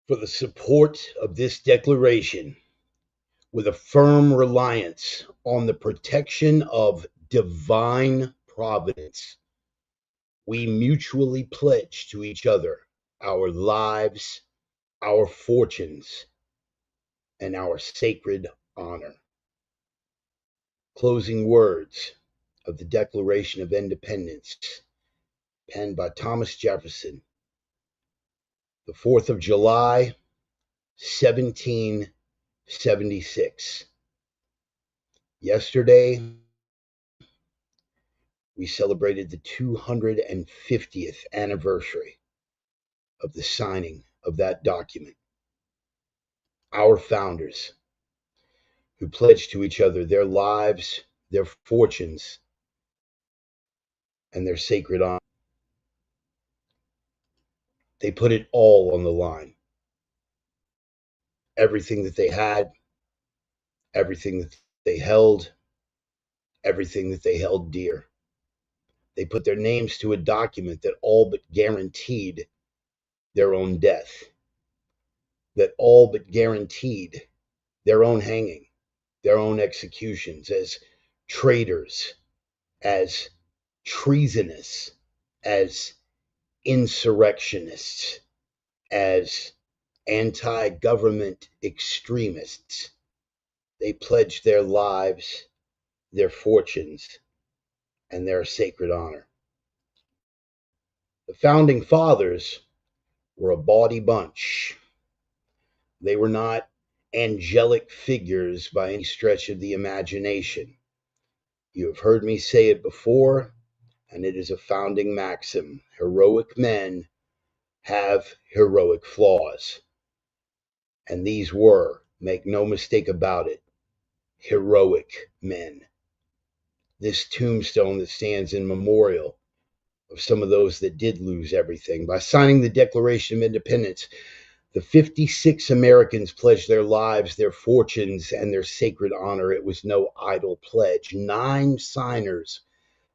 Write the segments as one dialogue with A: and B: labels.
A: for the support of this declaration with a firm reliance on the protection of divine providence. We mutually pledge to each other our lives, our fortunes, and our sacred honor. Closing words of the Declaration of Independence, penned by Thomas Jefferson, the 4th of July, 1776. Yesterday, we celebrated the 250th anniversary of the signing of that document. Our founders, who pledged to each other their lives, their fortunes, and their sacred honor. They put it all on the line. Everything that they had, everything that they held, everything that they held dear. They put their names to a document that all but guaranteed their own death, that all but guaranteed their own hanging, their own executions as traitors, as treasonous, as insurrectionists, as anti-government extremists. They pledged their lives, their fortunes, and their sacred honor. The founding fathers were a bawdy bunch. They were not angelic figures by any stretch of the imagination. You have heard me say it before, and it is a founding maxim. Heroic men have heroic flaws. And these were, make no mistake about it, heroic men. This tombstone that stands in memorial of some of those that did lose everything. By signing the Declaration of Independence, the 56 Americans pledged their lives, their fortunes, and their sacred honor. It was no idle pledge. 9 signers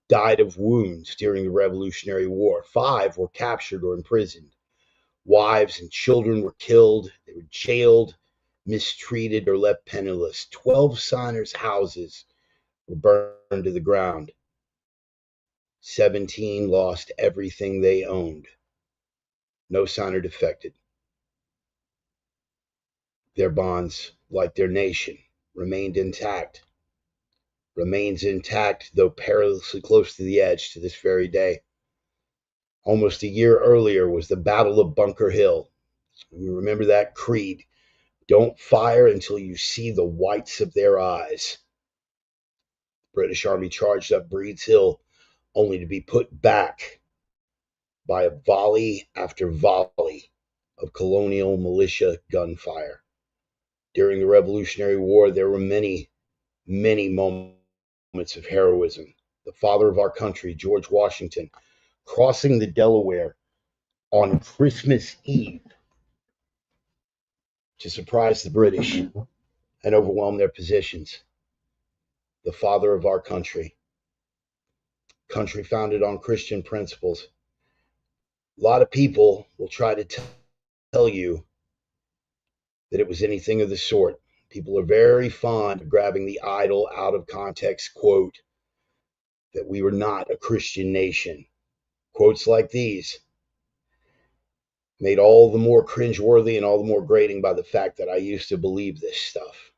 A: died of wounds during the Revolutionary War. 5 were captured or imprisoned. Wives and children were killed. They were jailed, mistreated, or left penniless. 12 signers' houses were burned to the ground. 17 lost everything they owned. No signer defected. Their bonds, like their nation, remained intact. Remains intact, though perilously close to the edge to this very day. Almost a year earlier was the Battle of Bunker Hill. We remember that creed. Don't fire until you see the whites of their eyes. The British Army charged up Breed's Hill, only to be put back by a volley after volley of colonial militia gunfire. During the Revolutionary War, there were many, many moments of heroism. The father of our country, George Washington, crossing the Delaware on Christmas Eve to surprise the British and overwhelm their positions. The father of our country founded on Christian principles. A lot of people will try to tell you that it was anything of the sort. People are very fond of grabbing the idle, out of context quote that we were not a Christian nation. Quotes like these made all the more cringeworthy and all the more grating by the fact that I used to believe this stuff,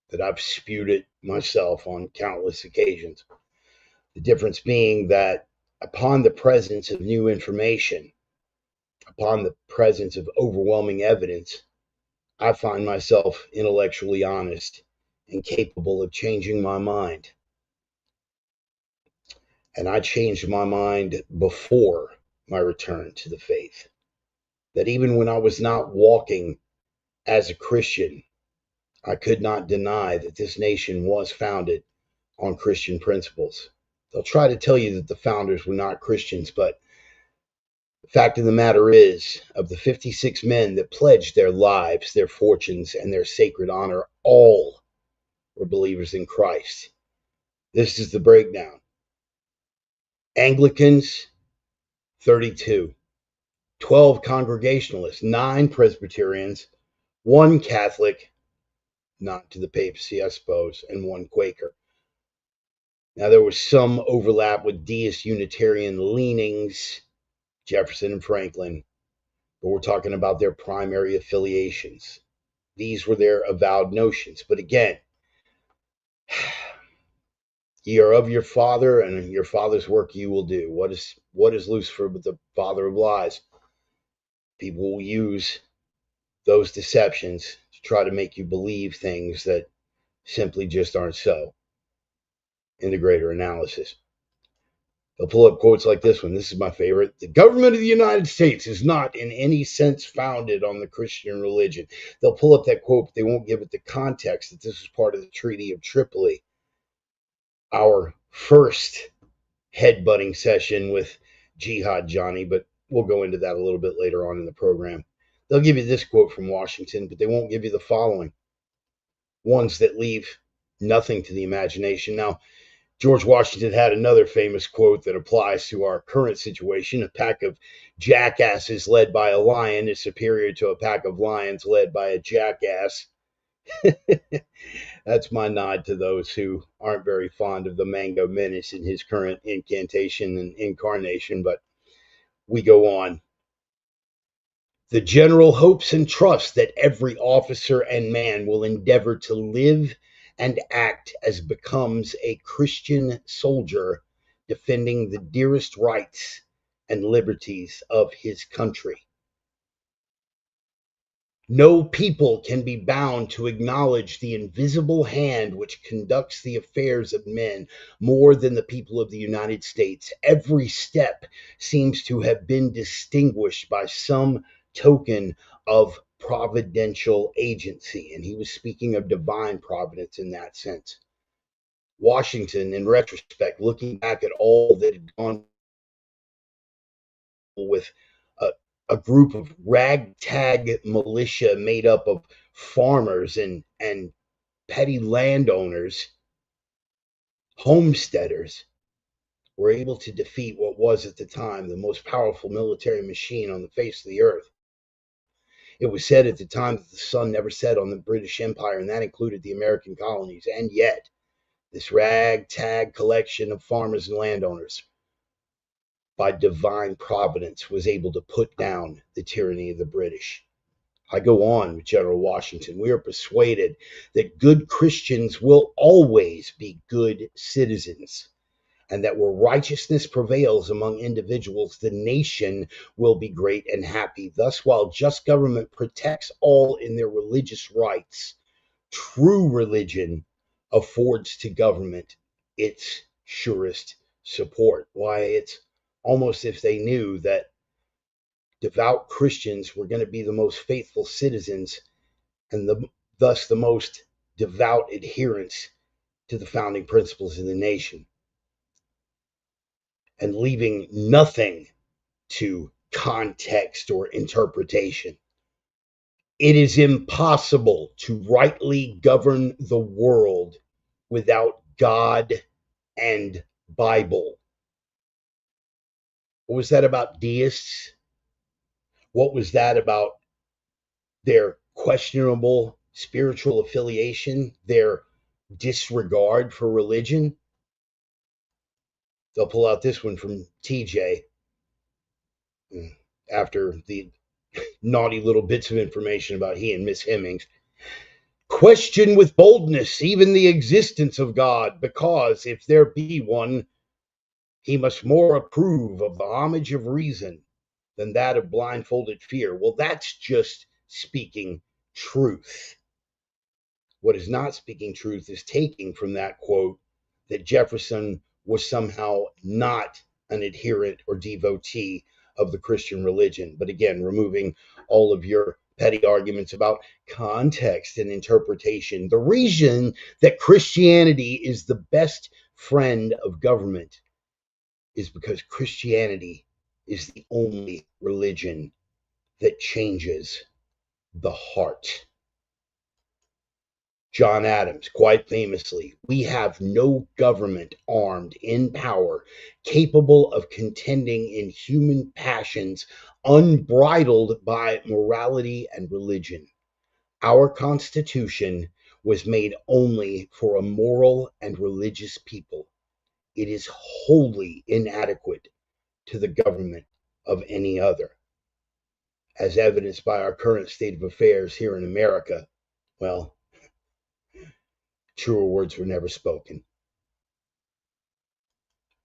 A: that I've spewed it myself on countless occasions. The difference being that upon the presence of new information, upon the presence of overwhelming evidence, I find myself intellectually honest and capable of changing my mind. And I changed my mind before my return to the faith. That even when I was not walking as a Christian, I could not deny that this nation was founded on Christian principles. They'll try to tell you that the founders were not Christians, but the fact of the matter is, of the 56 men that pledged their lives, their fortunes, and their sacred honor, all were believers in Christ. This is the breakdown. Anglicans, 32. 12 Congregationalists, 9 Presbyterians, 1 Catholic, not to the papacy, I suppose, and 1 Quaker. Now, there was some overlap with deist Unitarian leanings, Jefferson and Franklin, but we're talking about their primary affiliations. These were their avowed notions. But again, ye are of your father, and your father's work you will do. What is Lucifer but the father of lies? People will use those deceptions to try to make you believe things that simply just aren't so in the greater analysis. They'll pull up quotes like this one. This is my favorite. The government of the United States is not in any sense founded on the Christian religion. They'll pull up that quote, but they won't give it the context that this was part of the Treaty of Tripoli. Our first headbutting session with Jihad Johnny, but we'll go into that a little bit later on in the program. They'll give you this quote from Washington, but they won't give you the following. Ones that leave nothing to the imagination. Now, George Washington had another famous quote that applies to our current situation. A pack of jackasses led by a lion is superior to a pack of lions led by a jackass. That's my nod to those who aren't very fond of the Mango Menace in his current incantation and incarnation, but we go on. The general hopes and trusts that every officer and man will endeavor to live and act as becomes a Christian soldier, defending the dearest rights and liberties of his country. No people can be bound to acknowledge the invisible hand which conducts the affairs of men more than the people of the United States. Every step seems to have been distinguished by some token of providential agency. And he was speaking of divine providence in that sense. Washington, in retrospect, looking back at all that had gone with a group of ragtag militia made up of farmers and petty landowners, homesteaders, were able to defeat what was at the time the most powerful military machine on the face of the earth. It was said at the time that the sun never set on the British Empire, and that included the American colonies. And yet, this ragtag collection of farmers and landowners, by divine providence, was able to put down the tyranny of the British. I go on with General Washington. We are persuaded that good Christians will always be good citizens, and that where righteousness prevails among individuals, the nation will be great and happy. Thus, while just government protects all in their religious rights, true religion affords to government its surest support. Why, it's almost if they knew that devout Christians were going to be the most faithful citizens and thus the most devout adherents to the founding principles of the nation, and leaving nothing to context or interpretation. It is impossible to rightly govern the world without God and Bible. What was that about deists? What was that about their questionable spiritual affiliation, their disregard for religion? They'll pull out this one from TJ after the naughty little bits of information about he and Miss Hemmings. Question with boldness even the existence of God, because if there be one, he must more approve of the homage of reason than that of blindfolded fear. Well, that's just speaking truth. What is not speaking truth is taking from that quote that Jefferson was somehow not an adherent or devotee of the Christian religion. But again, removing all of your petty arguments about context and interpretation. The reason that Christianity is the best friend of government is because Christianity is the only religion that changes the heart. John Adams, quite famously, we have no government armed in power capable of contending in human passions unbridled by morality and religion. Our Constitution was made only for a moral and religious people. It is wholly inadequate to the government of any other. As evidenced by our current state of affairs here in America, well, truer words were never spoken.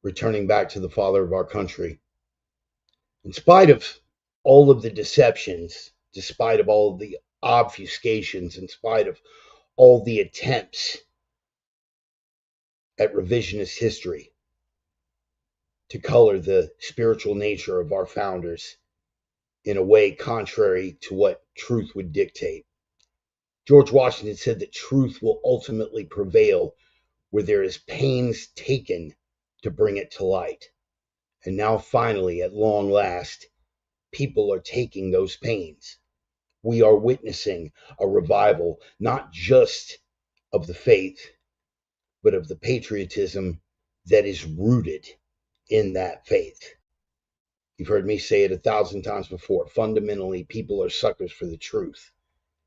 A: Returning back to the father of our country, in spite of all of the deceptions, despite of all of the obfuscations, in spite of all the attempts at revisionist history to color the spiritual nature of our founders in a way contrary to what truth would dictate. George Washington said that truth will ultimately prevail where there is pains taken to bring it to light. And now, finally, at long last, people are taking those pains. We are witnessing a revival, not just of the faith, but of the patriotism that is rooted in that faith. You've heard me say it 1,000 times before. Fundamentally, people are suckers for the truth,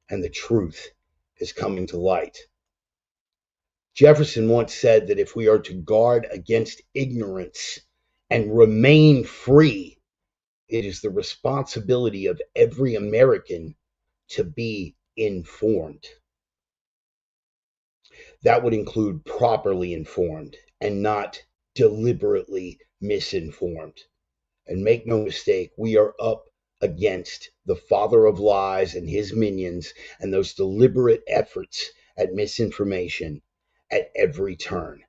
A: and the truth is coming to light. Jefferson once said that if we are to guard against ignorance and remain free, it is the responsibility of every American to be informed. That would include properly informed and not deliberately misinformed. And make no mistake, we are up against the father of lies and his minions and those deliberate efforts at misinformation at every turn.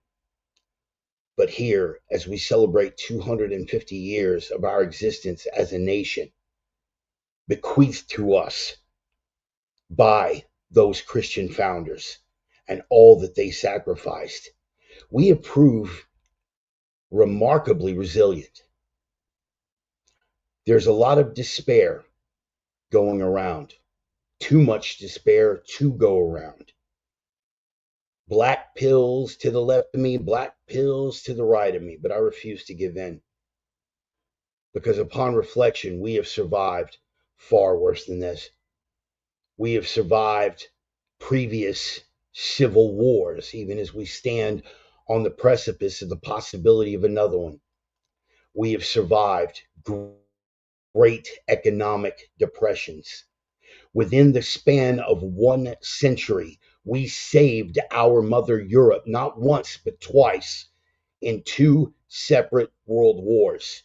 A: But here, as we celebrate 250 years of our existence as a nation, bequeathed to us by those Christian founders and all that they sacrificed, we have proved remarkably resilient. There's a lot of despair going around, too much despair to go around. Black pills to the left of me, black pills to the right of me, but I refuse to give in. Because upon reflection, we have survived far worse than this. We have survived previous civil wars, even as we stand on the precipice of the possibility of another one. We have survived great economic depressions. Within the span of 1 century, we saved our mother Europe not once, but twice in 2 separate world wars.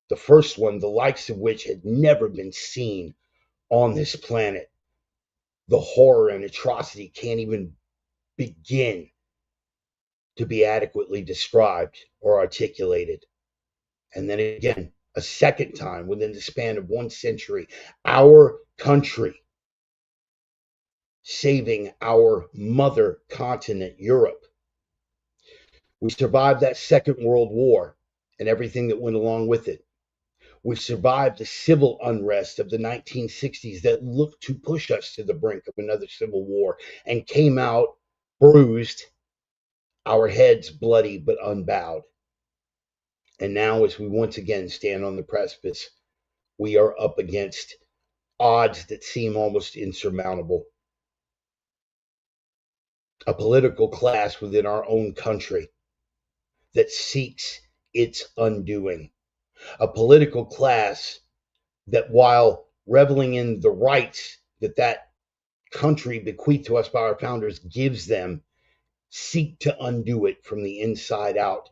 A: The first one, the likes of which had never been seen on this planet. The horror and atrocity can't even begin to be adequately described or articulated. And then again, a second time within the span of 1 century, our country saving our mother continent, Europe. We survived that Second World War and everything that went along with it. We survived the civil unrest of the 1960s that looked to push us to the brink of another civil war and came out bruised, our heads bloody but unbowed. And now, as we once again stand on the precipice, we are up against odds that seem almost insurmountable. A political class within our own country that seeks its undoing. A political class that, while reveling in the rights that country bequeathed to us by our founders gives them, seek to undo it from the inside out.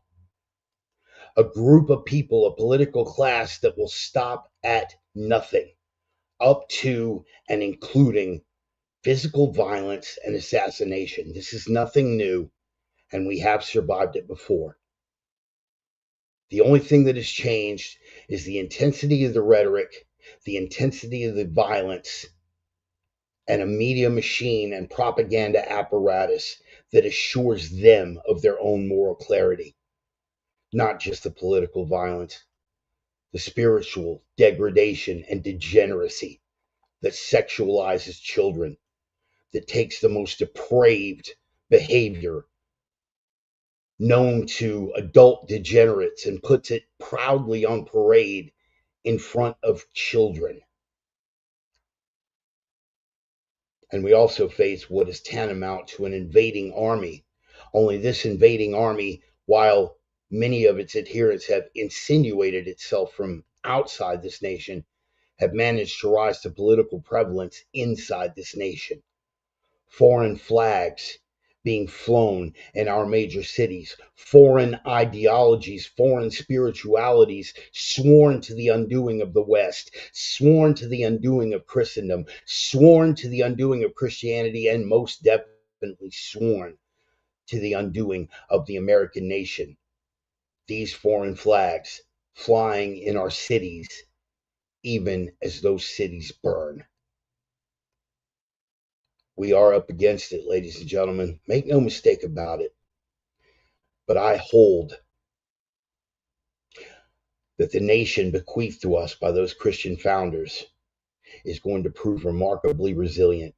A: A group of people, a political class that will stop at nothing, up to and including physical violence and assassination. This is nothing new, and we have survived it before. The only thing that has changed is the intensity of the rhetoric, the intensity of the violence, and a media machine and propaganda apparatus that assures them of their own moral clarity. Not just the political violence, the spiritual degradation and degeneracy that sexualizes children, that takes the most depraved behavior known to adult degenerates and puts it proudly on parade in front of children. And we also face what is tantamount to an invading army. Only this invading army, while many of its adherents have insinuated itself from outside this nation, have managed to rise to political prevalence inside this nation. Foreign flags being flown in our major cities, foreign ideologies, foreign spiritualities sworn to the undoing of the West, sworn to the undoing of Christendom, sworn to the undoing of Christianity, and most definitely sworn to the undoing of the American nation. These foreign flags flying in our cities, even as those cities burn. We are up against it, ladies and gentlemen. Make no mistake about it. But I hold that the nation bequeathed to us by those Christian founders is going to prove remarkably resilient.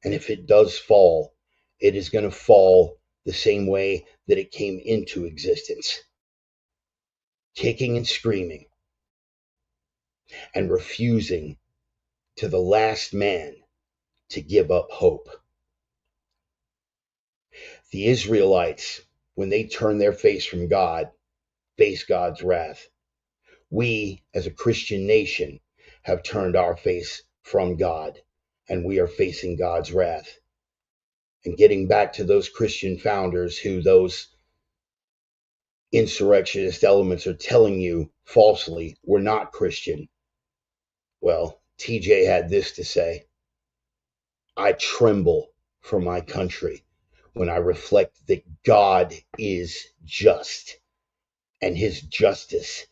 A: And if it does fall, it is going to fall the same way that it came into existence, kicking and screaming and refusing to the last man to give up hope. The Israelites, when they turned their face from God, faced God's wrath. We, as a Christian nation, have turned our face from God, and we are facing God's wrath. And getting back to those Christian founders who those insurrectionist elements are telling you falsely we're not Christian. Well, TJ had this to say: I tremble for my country when I reflect that God is just, and his justice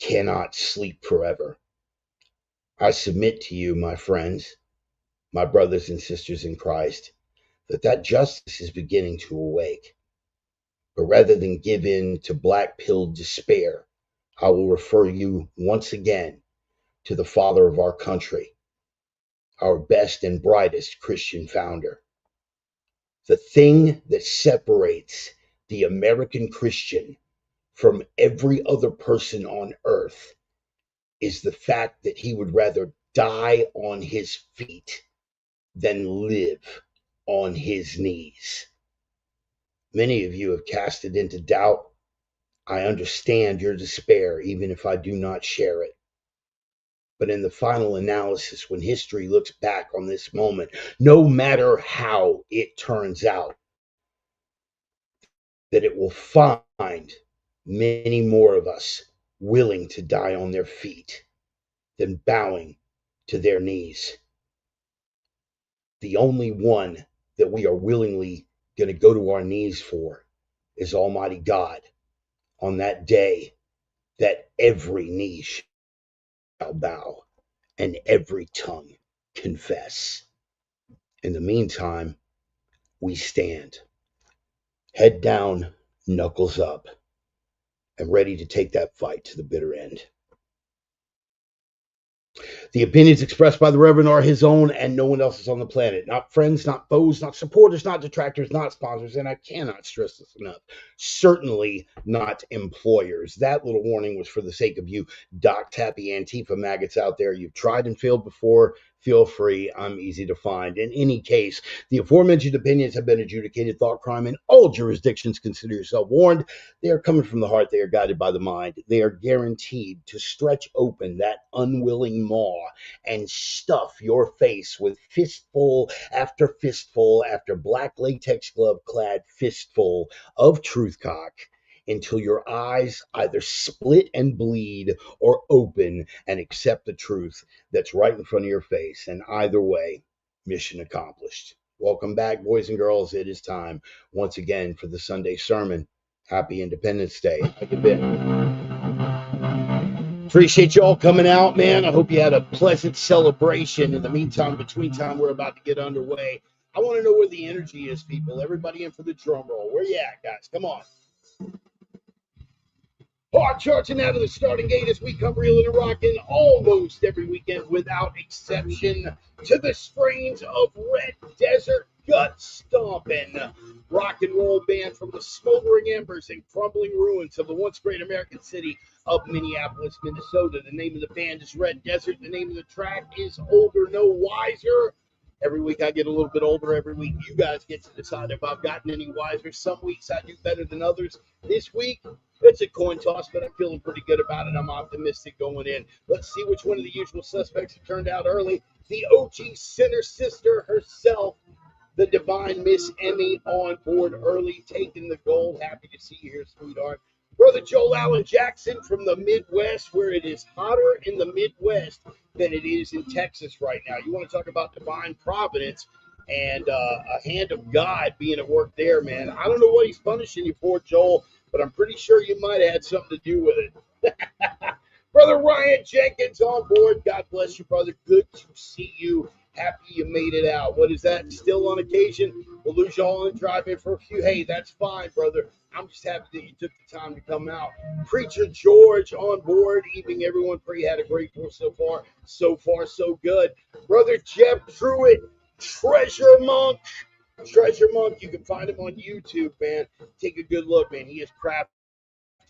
A: cannot sleep forever. I submit to you, my friends, my brothers and sisters in Christ, that justice is beginning to awake. But rather than give in to black-pilled despair, I will refer you once again to the father of our country, our best and brightest Christian founder. The thing that separates the American Christian from every other person on earth is the fact that he would rather die on his feet than live on his knees. Many of you have cast it into doubt. I understand your despair, even if I do not share it. But in the final analysis, when history looks back on this moment, no matter how it turns out, that it will find many more of us willing to die on their feet than bowing to their knees. The only one that we are willingly going to go to our knees for is Almighty God on that day that every knee shall bow and every tongue confess. In the meantime, we stand, head down, knuckles up, and ready to take that fight to the bitter end. The opinions expressed by the Reverend are his own and no one else's on the planet. Not friends, not foes, not supporters, not detractors, not sponsors, and I cannot stress this enough. Certainly not employers. That little warning was for the sake of you Doc Tappy Antifa maggots out there. You've tried and failed before. Feel free. I'm easy to find. In any case, the aforementioned opinions have been adjudicated thought crime in all jurisdictions. Consider yourself warned. They are coming from the heart. They are guided by the mind. They are guaranteed to stretch open that unwilling maw and stuff your face with fistful after black latex glove clad fistful of truth cock until your eyes either split and bleed or open and accept the truth that's right in front of your face. And either way, mission accomplished. Welcome back, boys and girls. It is time once again for the Sunday sermon. Happy Independence Day. How you been? Appreciate you all coming out, man. I hope you had a pleasant celebration. In the meantime, between time, we're about to get underway. I want to know where the energy is, people. Everybody in for the drum roll. Where you at, guys? Come on. Hard charging out of the starting gate as we come reeling and rocking almost every weekend without exception to the strains of Red Desert
B: gut-stomping rock and roll band from the smoldering embers and crumbling ruins of the once great American city of Minneapolis, Minnesota. The name of the band is Red Desert. The name of the track is Older No Wiser. Every week I get a little bit older. Every week you guys get to decide if I've gotten any wiser. Some weeks I do better than others. This week, it's a coin toss, but I'm feeling pretty good about it. I'm optimistic going in. Let's see which one of the usual suspects have turned out early. The OG Sinner Sister herself, the divine Miss Emmy, on board early, taking the gold. Happy to see you here, sweetheart. Brother Joel Allen Jackson from the Midwest, where it is hotter in the Midwest than it is in Texas right now. You want to talk about divine providence and a hand of God being at work there, man. I don't know what he's punishing you for, Joel, but I'm pretty sure you might have had something to do with it. Brother Ryan Jenkins on board. God bless you, brother. Good to see you. Happy you made it out. What is that? Still on occasion? We'll lose you all and drive in for a few. Hey, that's fine, brother. I'm just happy that you took the time to come out. Preacher George on board. Evening, everyone. Pray you had a great one so far. So far, so good. Brother Jeff Truitt, Treasure Monk. Treasure Monk. You can find him on YouTube, man. Take a good look, man. He has crafted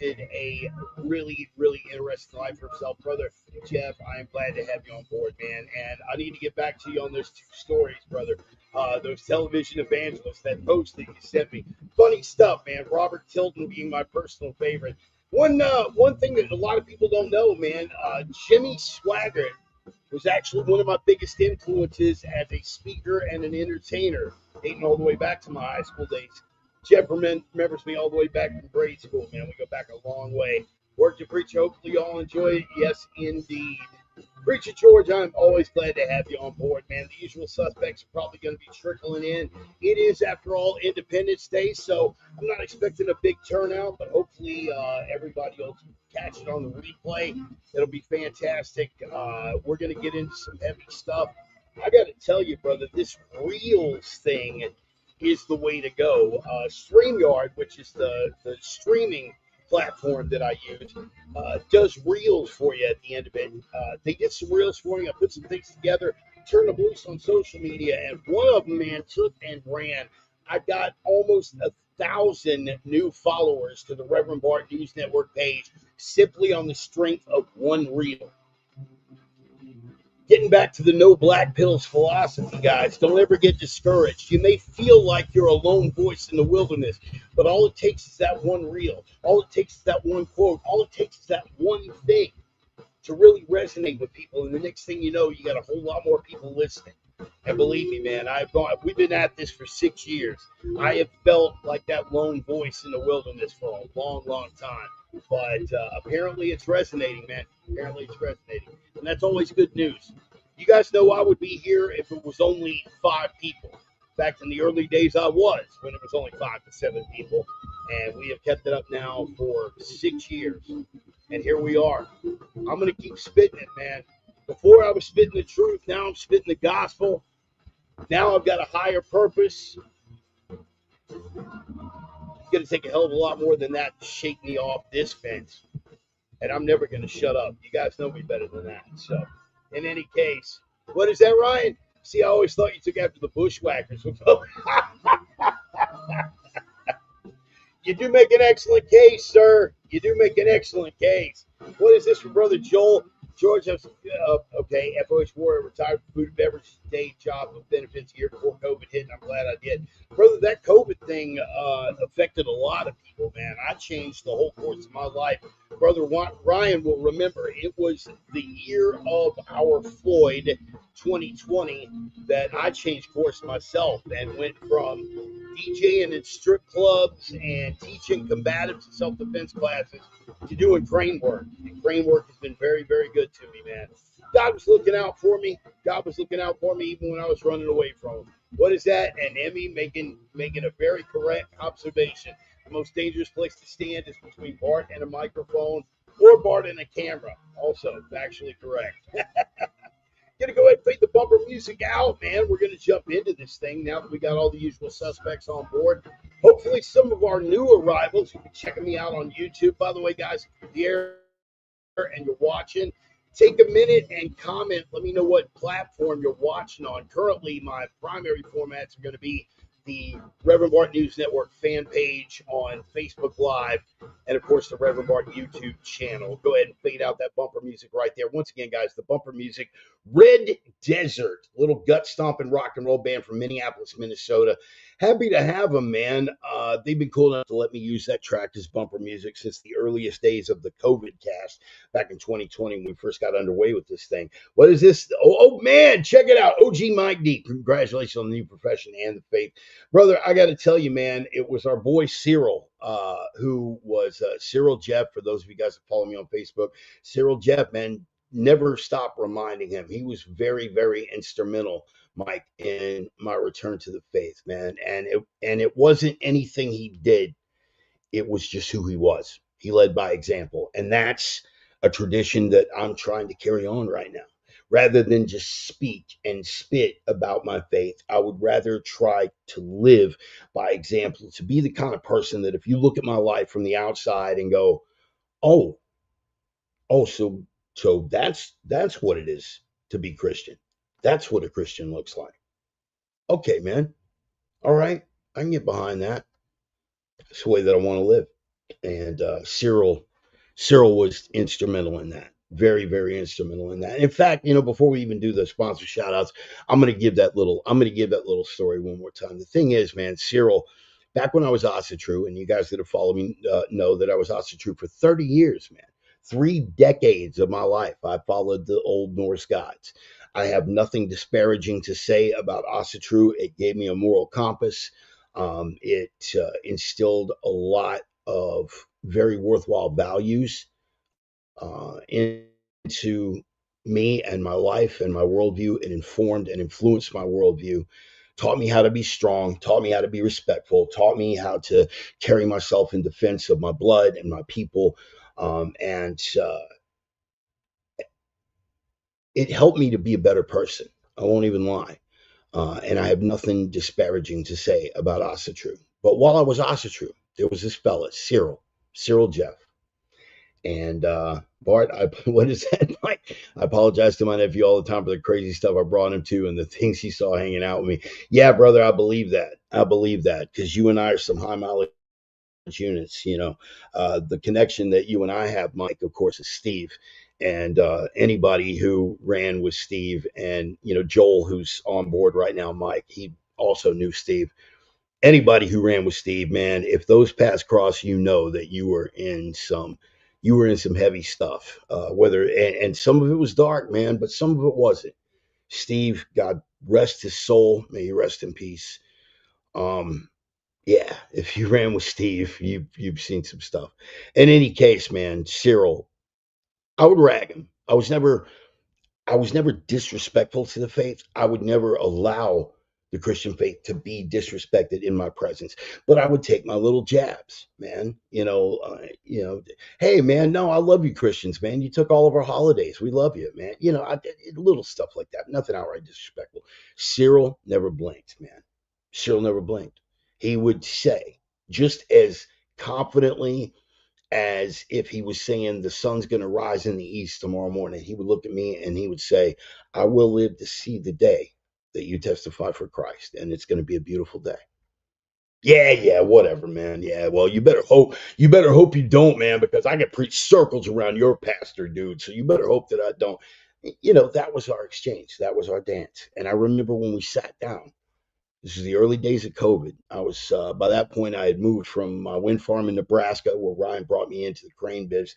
B: a really, really interesting life for himself. Brother Jeff, I am glad to have you on board, man. And I need to get back to you on those two stories, brother. Those television evangelists, that post that you sent me. Funny stuff, man. Robert Tilton being my personal favorite. One thing that a lot of people don't know, man, Jimmy Swaggart was actually one of my biggest influences as a speaker and an entertainer, dating all the way back to my high school days. Jeff remembers me all the way back from grade school, man. We go back a long way. Work to preach. Hopefully, you all enjoy it. Yes, indeed. Preacher George, I'm always glad to have you on board, man. The usual suspects are probably going to be trickling in. It is, after all, Independence Day, so I'm not expecting a big turnout, but hopefully everybody will catch it on the replay. It'll be fantastic. We're going to get into some heavy stuff. I got to tell you, brother, this Reels thing is the way to go. StreamYard, which is the streaming platform that I use, does reels for you at the end of it. They did some reels for me. I put some things together, turned them loose on social media, and one of them, man, took and ran. I got almost 1,000 new followers to the Reverend Bart News Network page simply on the strength of one reel. Getting back to the no black pills philosophy, guys, don't ever get discouraged. You may feel like you're a lone voice in the wilderness, but all it takes is that one reel. All it takes is that one quote. All it takes is that one thing to really resonate with people. And the next thing you know, you got a whole lot more people listening. And believe me, man, we've been at this for 6 years. I have felt like that lone voice in the wilderness for a long, long time. But apparently it's resonating, man. Apparently it's resonating. And that's always good news. You guys know I would be here if it was only 5 people. Back in the early days, I was, when it was only 5 to 7 people. And we have kept it up now for 6 years. And here we are. I'm going to keep spitting it, man. Before I was spitting the truth, now I'm spitting the gospel. Now I've got a higher purpose. It's going to take a hell of a lot more than that to shake me off this fence. And I'm never going to shut up. You guys know me better than that. So, in any case, what is that, Ryan? See, I always thought you took after the bushwhackers. You do make an excellent case, sir. You do make an excellent case. What is this from Brother Joel? George has, okay, FOH Warrior, retired food and beverage day job with benefits a year before COVID hit, and I'm glad I did. Brother, that COVID thing affected a lot of people, man. I changed the whole course of my life. Brother Ryan will remember it was the year of our Floyd 2020 that I changed course myself and went from DJing in strip clubs and teaching combatives and self-defense classes to doing crane work. And crane work has been very, very good to me, man. God was looking out for me. God was looking out for me even when I was running away from him. What is that? And Emmy making a very correct observation. The most dangerous place to stand is between Bart and a microphone or Bart and a camera. Also, factually correct. Gonna go ahead and fade the bumper music out, man. We're gonna jump into this thing now that we got all the usual suspects on board. Hopefully, some of our new arrivals who've been checking me out on YouTube. By the way, guys, if you're here and you're watching, Take a minute and comment. Let me know what platform you're watching on. Currently, my primary formats are going to be the Reverend Bart News Network fan page on Facebook Live, and of course the Reverend Bart YouTube channel. Go ahead and fade out that bumper music right there. Once again, guys, the bumper music, Red Desert, little gut stomping rock and roll band from Minneapolis, Minnesota. Happy to have them, man. They've been cool enough to let me use that track as bumper music since the earliest days of the COVID cast back in 2020 when we first got underway with this thing. What is this? Oh man, check it out. OG Mike D. Congratulations on the new profession and the faith. Brother, I got to tell you, man, it was our boy Cyril, who was Cyril Jeff, for those of you guys that follow me on Facebook. Cyril Jeff, man, never stop reminding him. He was very, very instrumental, Mike, in my return to the faith, man. And it wasn't anything he did. It was just who he was. He led by example. And that's a tradition that I'm trying to carry on right now. Rather than just speak and spit about my faith, I would rather try to live by example, to be the kind of person that if you look at my life from the outside and go, oh, so that's what it is to be Christian. That's what a Christian looks like. Okay, man. All right. I can get behind that. It's the way that I want to live. And Cyril was instrumental in that. Very, very instrumental in that. In fact, before we even do the sponsor shout outs, I'm gonna give that little story one more time. The thing is, man, Cyril, back when I was True, and you guys that have followed me know that I was True for 30 years, man. 3 decades of my life, I followed the old Norse gods. I have nothing disparaging to say about True. It gave me a moral compass. It instilled a lot of very worthwhile values into me and my life and my worldview. It informed and influenced my worldview, taught me how to be strong, taught me how to be respectful, taught me how to carry myself in defense of my blood and my people. And it helped me to be a better person. I won't even lie. And I have nothing disparaging to say about True. But while I was True, there was this fella, Cyril Jeff. And Bart, what is that, Mike? I apologize to my nephew all the time for the crazy stuff I brought him to and the things he saw hanging out with me. Yeah, brother, I believe that. I believe that because you and I are some high mileage units. The connection that you and I have, Mike, of course, is Steve. And anybody who ran with Steve, and Joel, who's on board right now, Mike, he also knew Steve. Anybody who ran with Steve, man, if those paths cross, that you were in some heavy stuff. Whether and some of it was dark, man, but some of it wasn't. Steve, God rest his soul, may he rest in peace. Um, yeah, if you ran with Steve, you've seen some stuff. In any case, man, Cyril, I would rag him. I was never disrespectful to the faith. I would never allow the Christian faith to be disrespected in my presence. But I would take my little jabs, man. Hey, man, no, I love you, Christians, man. You took all of our holidays. We love you, man. Little stuff like that. Nothing outright disrespectful. Cyril never blinked, man. Cyril never blinked. He would say, just as confidently as if he was saying the sun's going to rise in the east tomorrow morning. He would look at me and he would say, I will live to see the day that you testify for Christ, and it's going to be a beautiful day. Yeah, yeah, whatever, man. Yeah, well, you better hope you don't, man, because I can preach circles around your pastor, dude. So you better hope that I don't. That was our exchange. That was our dance. And I remember when we sat down. This is the early days of COVID. I was by that point I had moved from my wind farm in Nebraska, where Ryan brought me into the crane biz.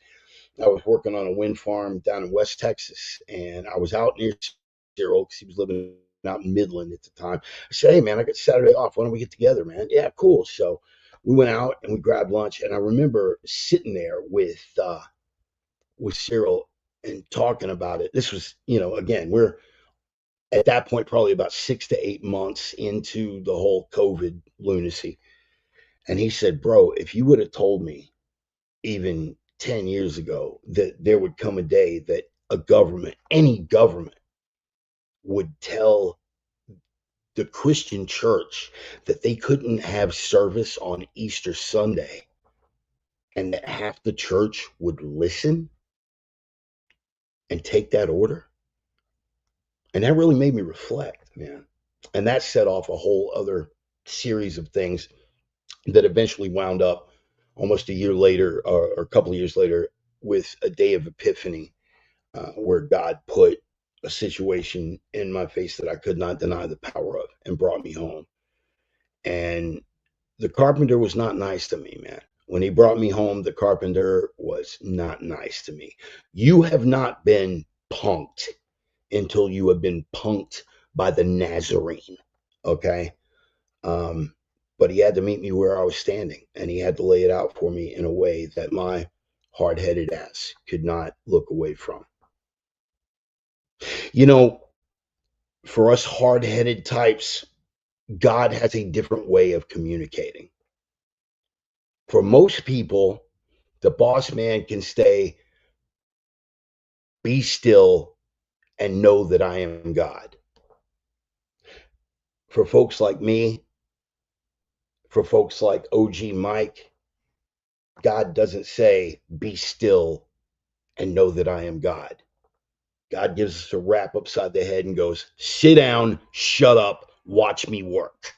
B: I was working on a wind farm down in West Texas, and I was out near Cyril because he was living out in Midland at the time. I said, "Hey, man, I got Saturday off. Why don't we get together, man?" Yeah, cool. So we went out and we grabbed lunch, and I remember sitting there with Cyril and talking about it. This was, again, we're at that point probably about 6 to 8 months into the whole COVID lunacy. And he said, bro, if you would have told me even 10 years ago that there would come a day that a government, any government, would tell the Christian church that they couldn't have service on Easter Sunday and that half the church would listen,
A: and take that order? And that really made me reflect, man. And that set off a whole other series of things that eventually wound up almost a year later, or a couple of years later, with a day of epiphany, where God put a situation in my face that I could not deny the power of and brought me home. And the carpenter was not nice to me, man. When he brought me home, the carpenter was not nice to me. You have not been punked until you have been punked by the Nazarene. Okay. Um, but he had to meet me where I was standing, and he had to lay it out for me in a way that my hard headed ass could not look away from. You know, for us hard headed types, God has a different way of communicating. For most people, the boss man can say, "Be still and know that I am God." For folks like me, for folks like OG Mike, God doesn't say, "Be still and know that I am God." God gives us a rap upside the head and goes, "Sit down, shut up, watch me work."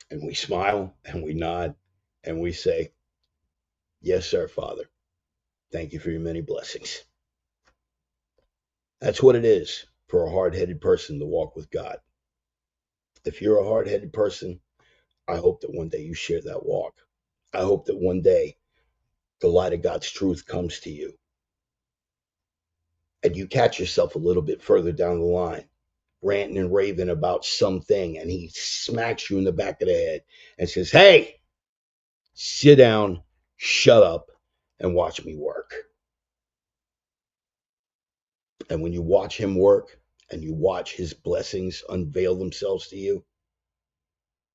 A: And we smile and we nod and we say, "Yes, sir, Father. Thank you for your many blessings." That's what it is for a hard headed person to walk with God. If you're a hard headed person, I hope that one day you share that walk. I hope that one day the light of God's truth comes to you and you catch yourself a little bit further down the line, ranting and raving about something, and he smacks you in the back of the head and says, "Hey, sit down, shut up, and watch me work." And when you watch him work and you watch his blessings unveil themselves to you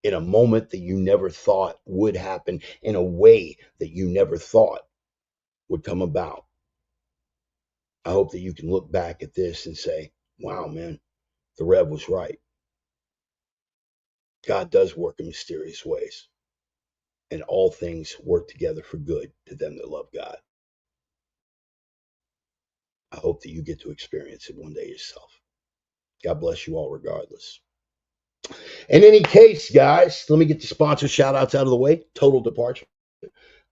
A: in a moment that you never thought would happen, in a way that you never thought would come about, I hope that you can look back at this and say, "Wow, man, the Rev was right. God does work in mysterious ways, and all things work together for good to them that love God." I hope that you get to experience it one day yourself. God bless you all regardless. In any case, guys, let me get the sponsor shout outs out of the way. Total Departure.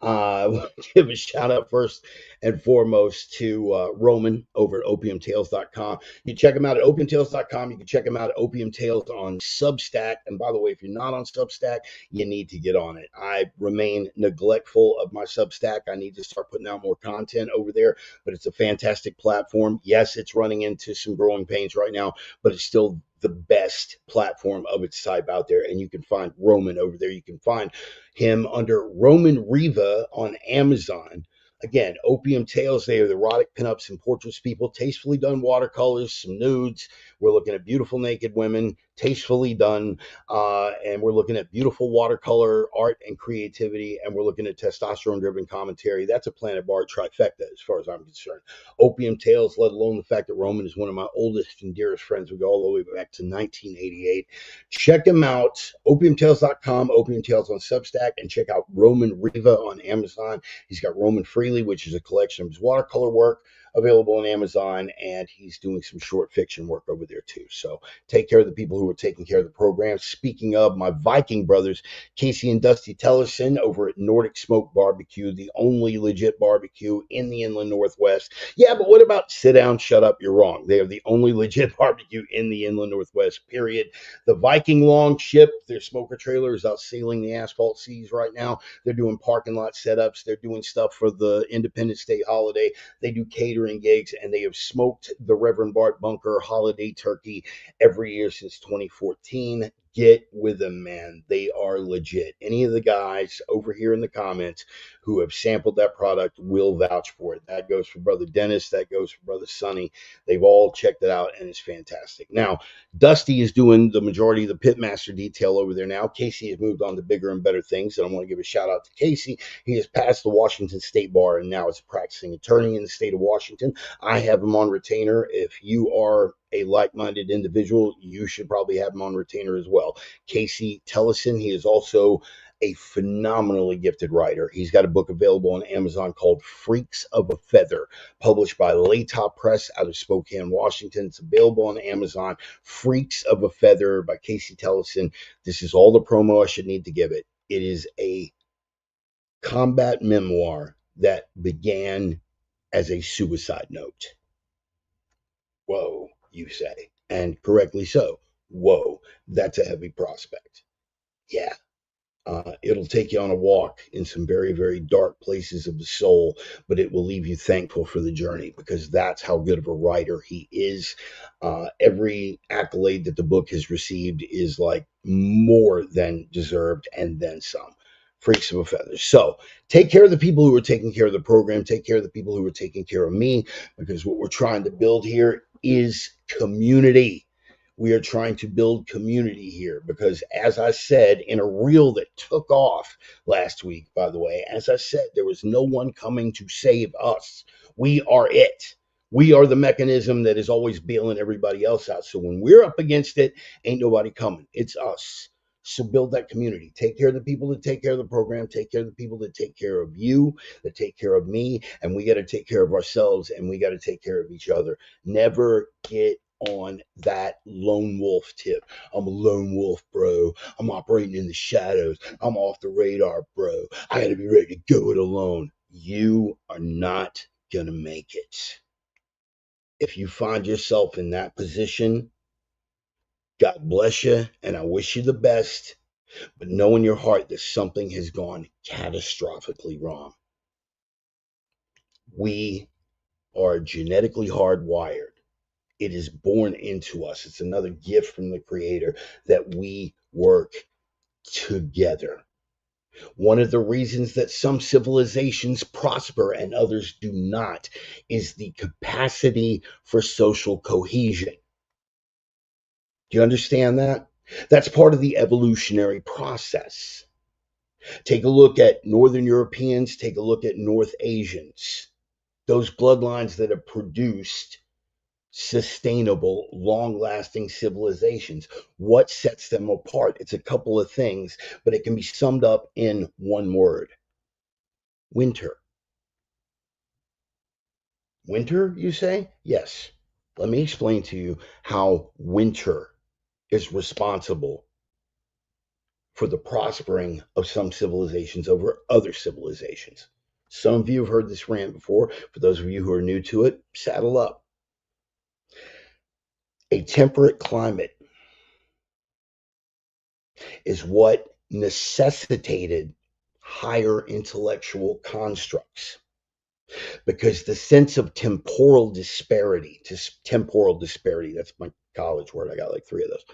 A: I want to give a shout out first and foremost to Roman over at opiumtales.com. You can check him out at opiumtales.com. You can check him out at Opium Tales on Substack. And by the way, if you're not on Substack, you need to get on it. I remain neglectful of my Substack. I need to start putting out more content over there, but it's a fantastic platform. Yes, it's running into some growing pains right now, but it's still the best platform of its type out there. And you can find Roman over there. You can find him under Roman Riva on Amazon. Again, Opium Tales, they are the erotic pinups and portraits people, tastefully done watercolors, some nudes. We're looking at beautiful naked women, tastefully done. And we're looking at beautiful watercolor art and creativity. And we're looking at testosterone driven commentary. That's a Planet Bar trifecta as far as I'm concerned. Opium Tales, let alone the fact that Roman is one of my oldest and dearest friends. We go all the way back to 1988. Check him out, opiumtales.com, Opium Tales on Substack, and check out Roman Riva on Amazon. He's got Roman Freely, which is a collection of his watercolor work available on Amazon, and he's doing some short fiction work over there too. So take care of the people who are taking care of the program. Speaking of my Viking brothers, Casey and Dusty Tellerson over at Nordic Smoke Barbecue, the only legit barbecue in the Inland Northwest. Yeah, but what about sit down, shut up, you're wrong. They are the only legit barbecue in the Inland Northwest, period. The Viking Longship, their smoker trailer is out sailing the asphalt seas right now. They're doing parking lot setups. They're doing stuff for the Independence Day holiday. They do catering gigs, and they have smoked the Reverend Bart Bunker holiday turkey every year since 2014. Get with them, man. They are legit. Any of the guys over here in the comments who have sampled that product will vouch for it. That goes for Brother Dennis. That goes for Brother Sonny. They've all checked it out, and it's fantastic. Now, Dusty is doing the majority of the pitmaster detail over there now. Casey has moved on to bigger and better things, and I want to give a shout out to Casey. He has passed the Washington State Bar and now is a practicing attorney in the state of Washington. I have him on retainer. If you are a like-minded individual, you should probably have him on retainer as well. Casey Tellison, he is also a phenomenally gifted writer. He's got a book available on Amazon called Freaks of a Feather, published by Latop Press out of Spokane, Washington. It's available on Amazon. Freaks of a Feather by Casey Tellison. This is all the promo I should need to give it. It is a combat memoir that began as a suicide note. Whoa, you say, and correctly so. Whoa, that's a heavy prospect. Yeah, it'll take you on a walk in some very, very dark places of the soul, but it will leave you thankful for the journey because that's how good of a writer he is. Every accolade that the book has received is like more than deserved and then some. Freaks of a feather. So take care of the people who are taking care of the program. Take care of the people who are taking care of me because what we're trying to build here is community. We are trying to build community here because, as I said in a reel that took off last week, by the way, as I said, there was no one coming to save us. We are it. We are the mechanism that is always bailing everybody else out. So when we're up against it, ain't nobody coming. It's us. So build that community. Take care of the people that take care of the program. Take care of the people that take care of you, that take care of me. And we got to take care of ourselves and we got to take care of each other. Never get on that lone wolf tip. I'm a lone wolf, bro. I'm operating in the shadows. I'm off the radar, bro. I got to be ready to go it alone. You are not going to make it. If you find yourself in that position, God bless you, and I wish you the best. But know in your heart that something has gone catastrophically wrong. We are genetically hardwired. It is born into us. It's another gift from the Creator that we work together. One of the reasons that some civilizations prosper and others do not is the capacity for social cohesion. Do you understand that? That's part of the evolutionary process. Take a look at Northern Europeans, take a look at North Asians. Those bloodlines that have produced sustainable, long lasting civilizations. What sets them apart? It's a couple of things, but it can be summed up in one word: winter. Winter, you say? Yes. Let me explain to you how winter is responsible for the prospering of some civilizations over other civilizations. Some of you have heard this rant before. For those of you who are new to it, saddle up. A temperate climate is what necessitated higher intellectual constructs because the sense of temporal disparity, that's my college word. I got like three of those.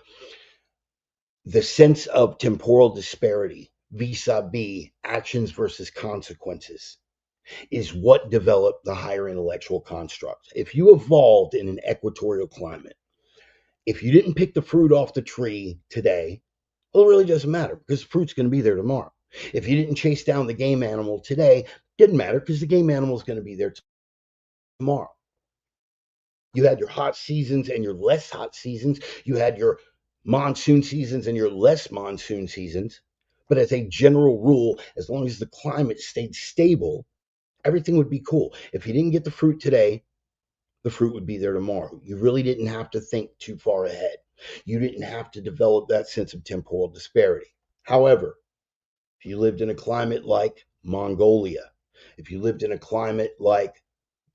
A: The sense of temporal disparity vis-a-vis actions versus consequences is what developed the higher intellectual construct. If you evolved in an equatorial climate, if you didn't pick the fruit off the tree today, well, it really doesn't matter because the fruit's going to be there tomorrow. If you didn't chase down the game animal today, it didn't matter because the game animal is going to be there tomorrow. You had your hot seasons and your less hot seasons. You had your monsoon seasons and your less monsoon seasons. But as a general rule, as long as the climate stayed stable, everything would be cool. If you didn't get the fruit today, the fruit would be there tomorrow. You really didn't have to think too far ahead. You didn't have to develop that sense of temporal disparity. However, if you lived in a climate like Mongolia, if you lived in a climate like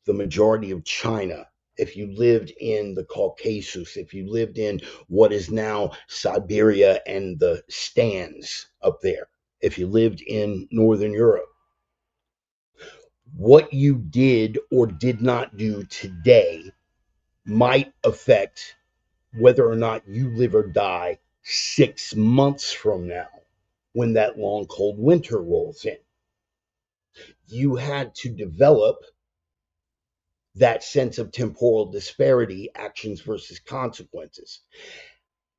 A: the majority of China, if you lived in the Caucasus, if you lived in what is now Siberia and the stands up there, if you lived in Northern Europe, what you did or did not do today might affect whether or not you live or die 6 months from now when that long cold winter rolls in. You had to develop that sense of temporal disparity, actions versus consequences.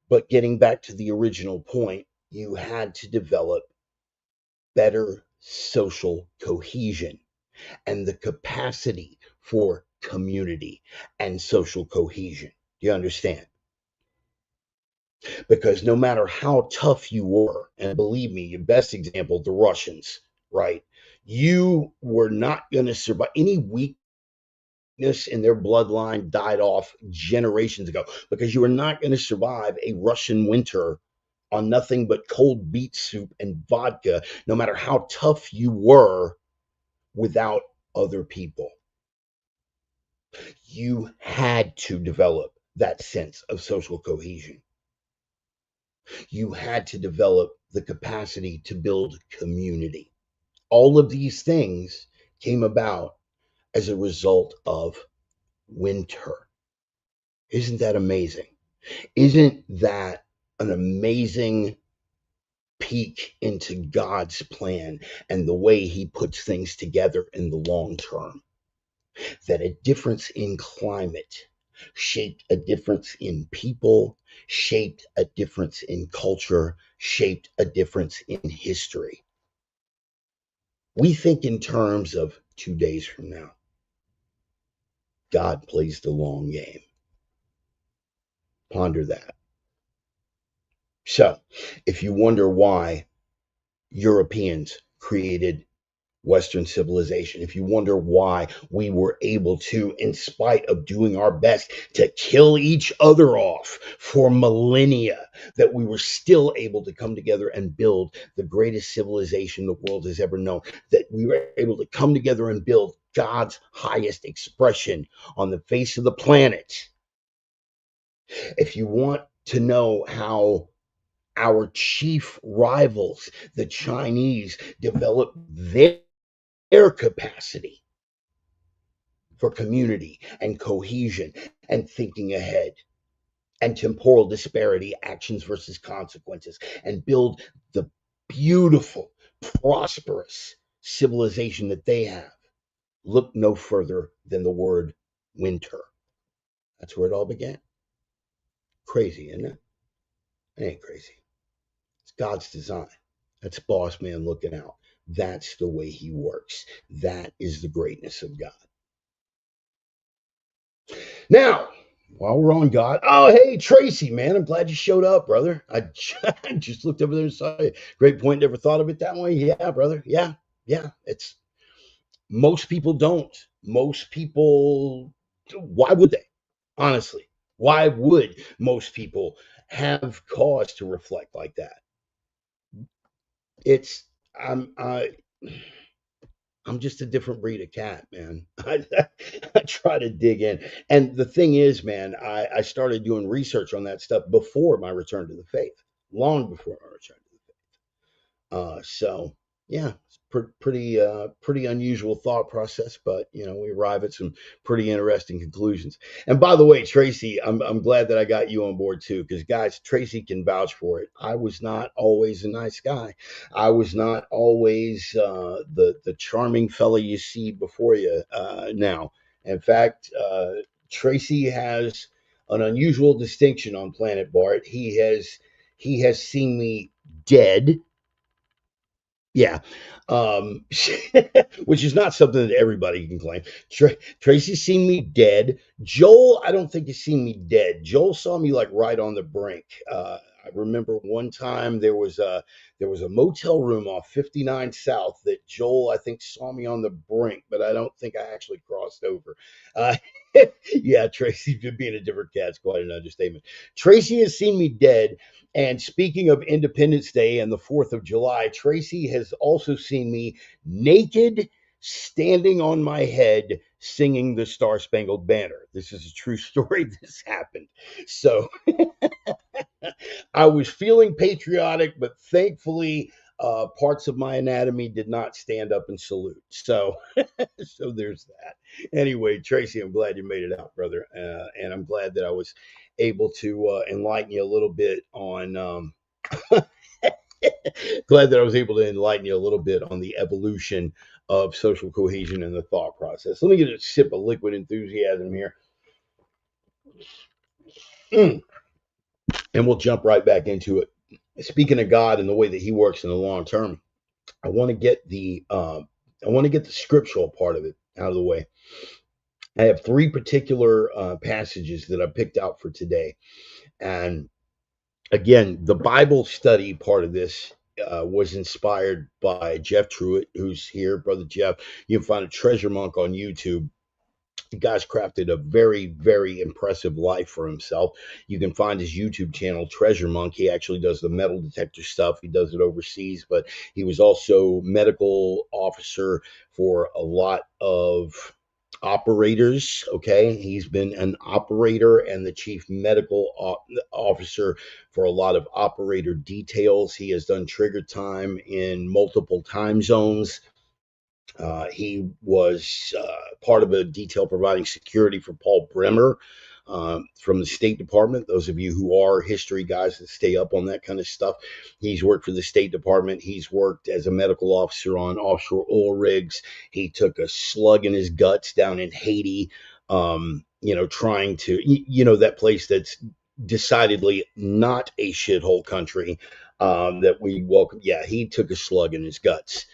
A: But getting back to the original point, you had to develop better social cohesion and the capacity for community and social cohesion. Do you understand? Because no matter how tough you were, and believe me, your best example, the Russians, right? You were not going to survive. Any weakness in their bloodline died off generations ago because you were not going to survive a Russian winter on nothing but cold beet soup and vodka, no matter how tough you were without other people. You had to develop that sense of social cohesion. You had to develop the capacity to build community. All of these things came about as a result of winter. Isn't that amazing? Isn't that an amazing peek into God's plan and the way He puts things together in the long term? That a difference in climate shaped a difference in people, shaped a difference in culture, shaped a difference in history. We think in terms of 2 days from now. God plays the long game. Ponder that. So, if you wonder why Europeans created Western civilization, if you wonder why we were able to, in spite of doing our best to kill each other off for millennia, that we were still able to come together and build the greatest civilization the world has ever known, that we were able to come together and build God's highest expression on the face of the planet. If you want to know how our chief rivals, the Chinese, developed their capacity for community and cohesion and thinking ahead and temporal disparity, actions versus consequences, and build the beautiful, prosperous civilization that they have, look no further than the word winter. That's where it all began. Crazy, isn't it? It ain't crazy. It's God's design. That's boss man looking out. That's the way he works. That is the greatness of God. Now, while we're on God, oh, hey, Tracy, man, I'm glad you showed up, brother. I just looked over there and saw you. Great point. Never thought of it that way. Yeah, brother. Yeah, yeah. It's most people don't. Most people, why would they? Honestly, why would most people have cause to reflect like that? It's, I'm I'm just a different breed of cat, man. I try to dig in. And the thing is, man, I started doing research on that stuff before my return to the faith, long before my return to the faith. So yeah, it's pretty unusual thought process, but we arrive at some pretty interesting conclusions. And by the way, Tracy, I'm glad that I got you on board too, because guys, Tracy can vouch for it. I was not always a nice guy. I was not always the charming fella you see before you now. In fact, Tracy has an unusual distinction on Planet Bart. He has seen me dead, yeah, um, which is not something that everybody can claim. Tracy's seen me dead. Joel, I don't think he's seen me dead. Joel saw me like right on the brink. I remember one time there was a motel room off 59 South that Joel I think saw me on the brink, but I don't think I actually crossed over. Uh, yeah, Tracy being a different cat's quite an understatement. Tracy has seen me dead. And speaking of Independence Day and the 4th of July, Tracy has also seen me naked, standing on my head, singing the Star Spangled Banner. This is a true story. This happened. So I was feeling patriotic, but thankfully, parts of my anatomy did not stand up and salute. So, so there's that. Anyway, Tracy, I'm glad you made it out, brother, and I'm glad that I was able to enlighten you a little bit on. Glad that I was able to enlighten you a little bit on the evolution of social cohesion and the thought process. Let me get a sip of liquid enthusiasm here. Mm. And we'll jump right back into it. Speaking of God and the way that He works in the long term, I want to get the scriptural part of it out of the way. I have three particular passages that I picked out for today, and again, the Bible study part of this was inspired by Jeff Truitt, who's here, brother Jeff. You can find a Treasure Monk on YouTube. The guy's crafted a very, very impressive life for himself. You can find his YouTube channel, Treasure Monk. He actually does the metal detector stuff. He does it overseas, but he was also medical officer for a lot of operators. Okay. He's been an operator and the chief medical officer for a lot of operator details. He has done trigger time in multiple time zones. He was part of a detail providing security for Paul Bremer from the State Department. Those of you who are history guys that stay up on that kind of stuff, he's worked for the State Department. He's worked as a medical officer on offshore oil rigs. He took a slug in his guts down in Haiti, trying to, that place that's decidedly not a shithole country that we welcome. Yeah, he took a slug in his guts.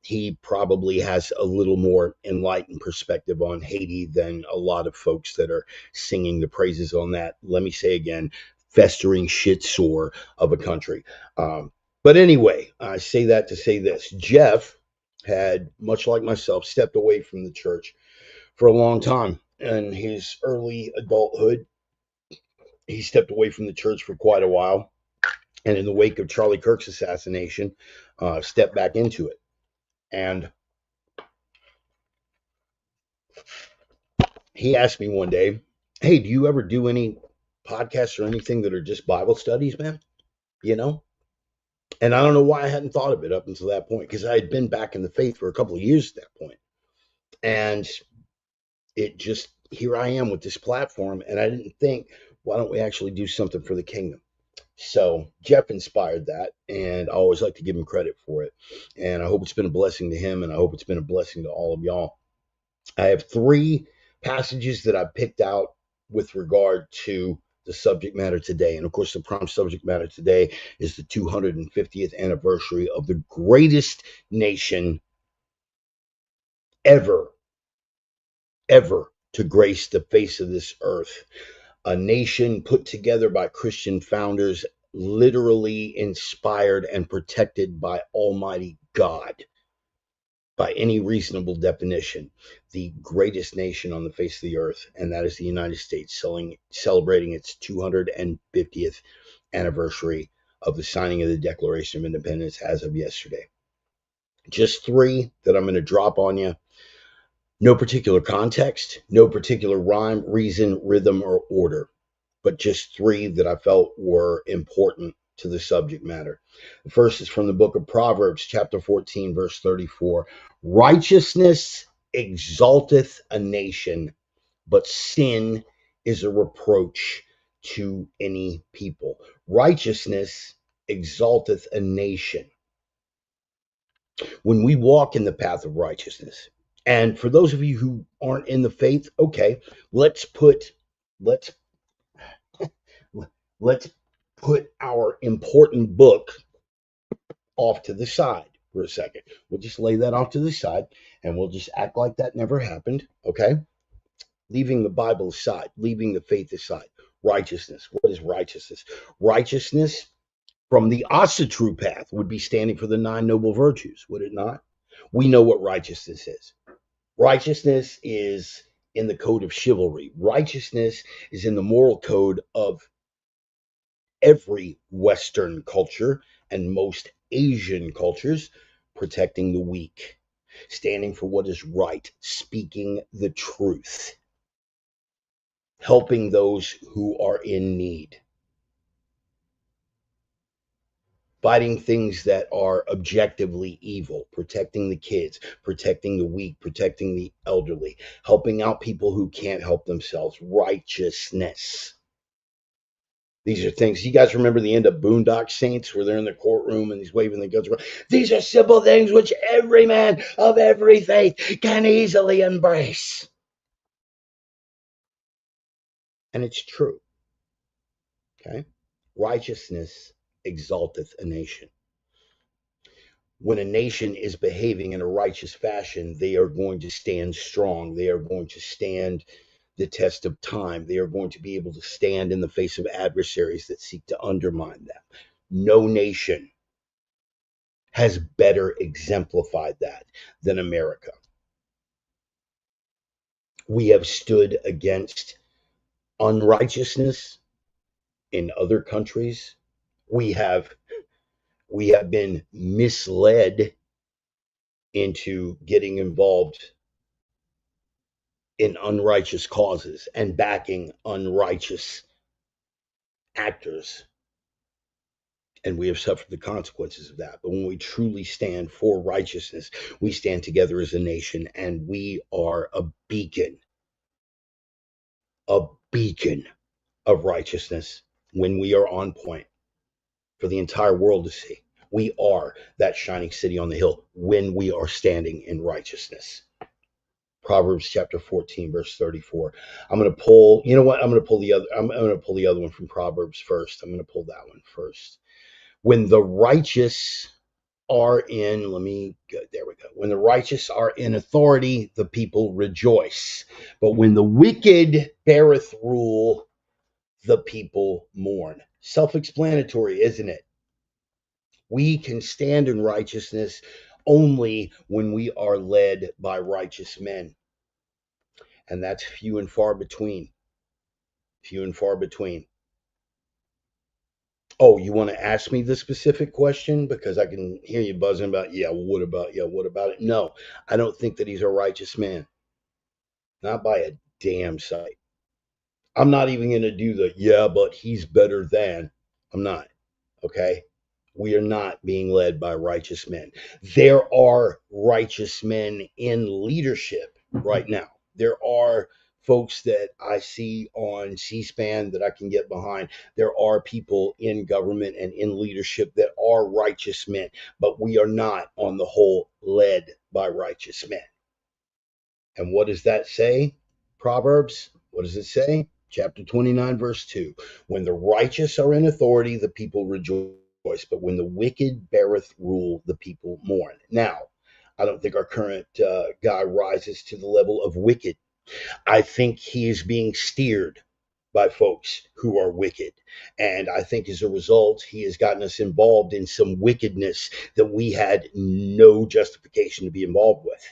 A: He probably has a little more enlightened perspective on Haiti than a lot of folks that are singing the praises on that. Let me say again, festering shit sore of a country. But anyway, I say that to say this. Jeff had, much like myself, stepped away from the church for a long time. In his early adulthood, he stepped away from the church for quite a while. And in the wake of Charlie Kirk's assassination, stepped back into it. And he asked me one day, "Hey, do you ever do any podcasts or anything that are just Bible studies, man?" You know? And I don't know why I hadn't thought of it up until that point, because I had been back in the faith for a couple of years at that point. And it just, here I am with this platform, and I didn't think, why don't we actually do something for the kingdom? So Jeff inspired that, and I always like to give him credit for it. And I hope it's been a blessing to him, and I hope it's been a blessing to all of y'all. I have three passages that I picked out with regard to the subject matter today. And of course, the prime subject matter today is the 250th anniversary of the greatest nation ever, ever to grace the face of this earth. A nation put together by Christian founders, literally inspired and protected by Almighty God. By any reasonable definition, the greatest nation on the face of the earth, and that is the United States, celebrating its 250th anniversary of the signing of the Declaration of Independence as of yesterday. Just three that I'm going to drop on you. No particular context, no particular rhyme, reason, rhythm, or order, but just three that I felt were important to the subject matter. The first is from the book of Proverbs, chapter 14, verse 34. Righteousness exalteth a nation, but sin is a reproach to any people. Righteousness exalteth a nation. When we walk in the path of righteousness, and for those of you who aren't in the faith, okay, let's put let's let's put our important book off to the side for a second. We'll just lay that off to the side and we'll just act like that never happened, okay? Leaving the Bible aside, leaving the faith aside. Righteousness. What is righteousness? Righteousness from the Asatru path would be standing for the nine noble virtues, would it not? We know what righteousness is. Righteousness is in the code of chivalry. Righteousness is in the moral code of every Western culture and most Asian cultures, protecting the weak, standing for what is right, speaking the truth, helping those who are in need, fighting things that are objectively evil, protecting the kids, protecting the weak, protecting the elderly, helping out people who can't help themselves. Righteousness. These are things, you guys remember the end of Boondock Saints where they're in the courtroom and he's waving the guns around? These are simple things which every man of every faith can easily embrace. And it's true. Okay? Righteousness exalteth a nation. When a nation is behaving in a righteous fashion, they are going to stand strong. They are going to stand the test of time. They are going to be able to stand in the face of adversaries that seek to undermine them. No nation has better exemplified that than America. We have stood against unrighteousness in other countries. We have been misled into getting involved in unrighteous causes and backing unrighteous actors. And we have suffered the consequences of that. But when we truly stand for righteousness, we stand together as a nation, and we are a beacon of righteousness when we are on point for the entire world to see. We are that shining city on the hill when we are standing in righteousness. Proverbs chapter 14, verse 34. I'm going to pull, you know what? I'm going to pull the other one from Proverbs first. I'm going to pull that one first. When the righteous are in, there we go. When the righteous are in authority, the people rejoice. But when the wicked beareth rule, the people mourn. Self-explanatory, isn't it? We can stand in righteousness only when we are led by righteous men. And that's few and far between. Few and far between. Oh, you want to ask me the specific question? Because I can hear you buzzing about, what about it? No, I don't think that he's a righteous man. Not by a damn sight. I'm not even going to do but he's better than. I'm not. Okay? We are not being led by righteous men. There are righteous men in leadership right now. There are folks that I see on C-SPAN that I can get behind. There are people in government and in leadership that are righteous men, but we are not, on the whole, led by righteous men. And what does that say? Proverbs, what does it say? Chapter 29, verse 2. When the righteous are in authority, the people rejoice. But when the wicked beareth rule, the people mourn. Now, I don't think our current guy rises to the level of wicked. I think he is being steered by folks who are wicked. And I think as a result, he has gotten us involved in some wickedness that we had no justification to be involved with.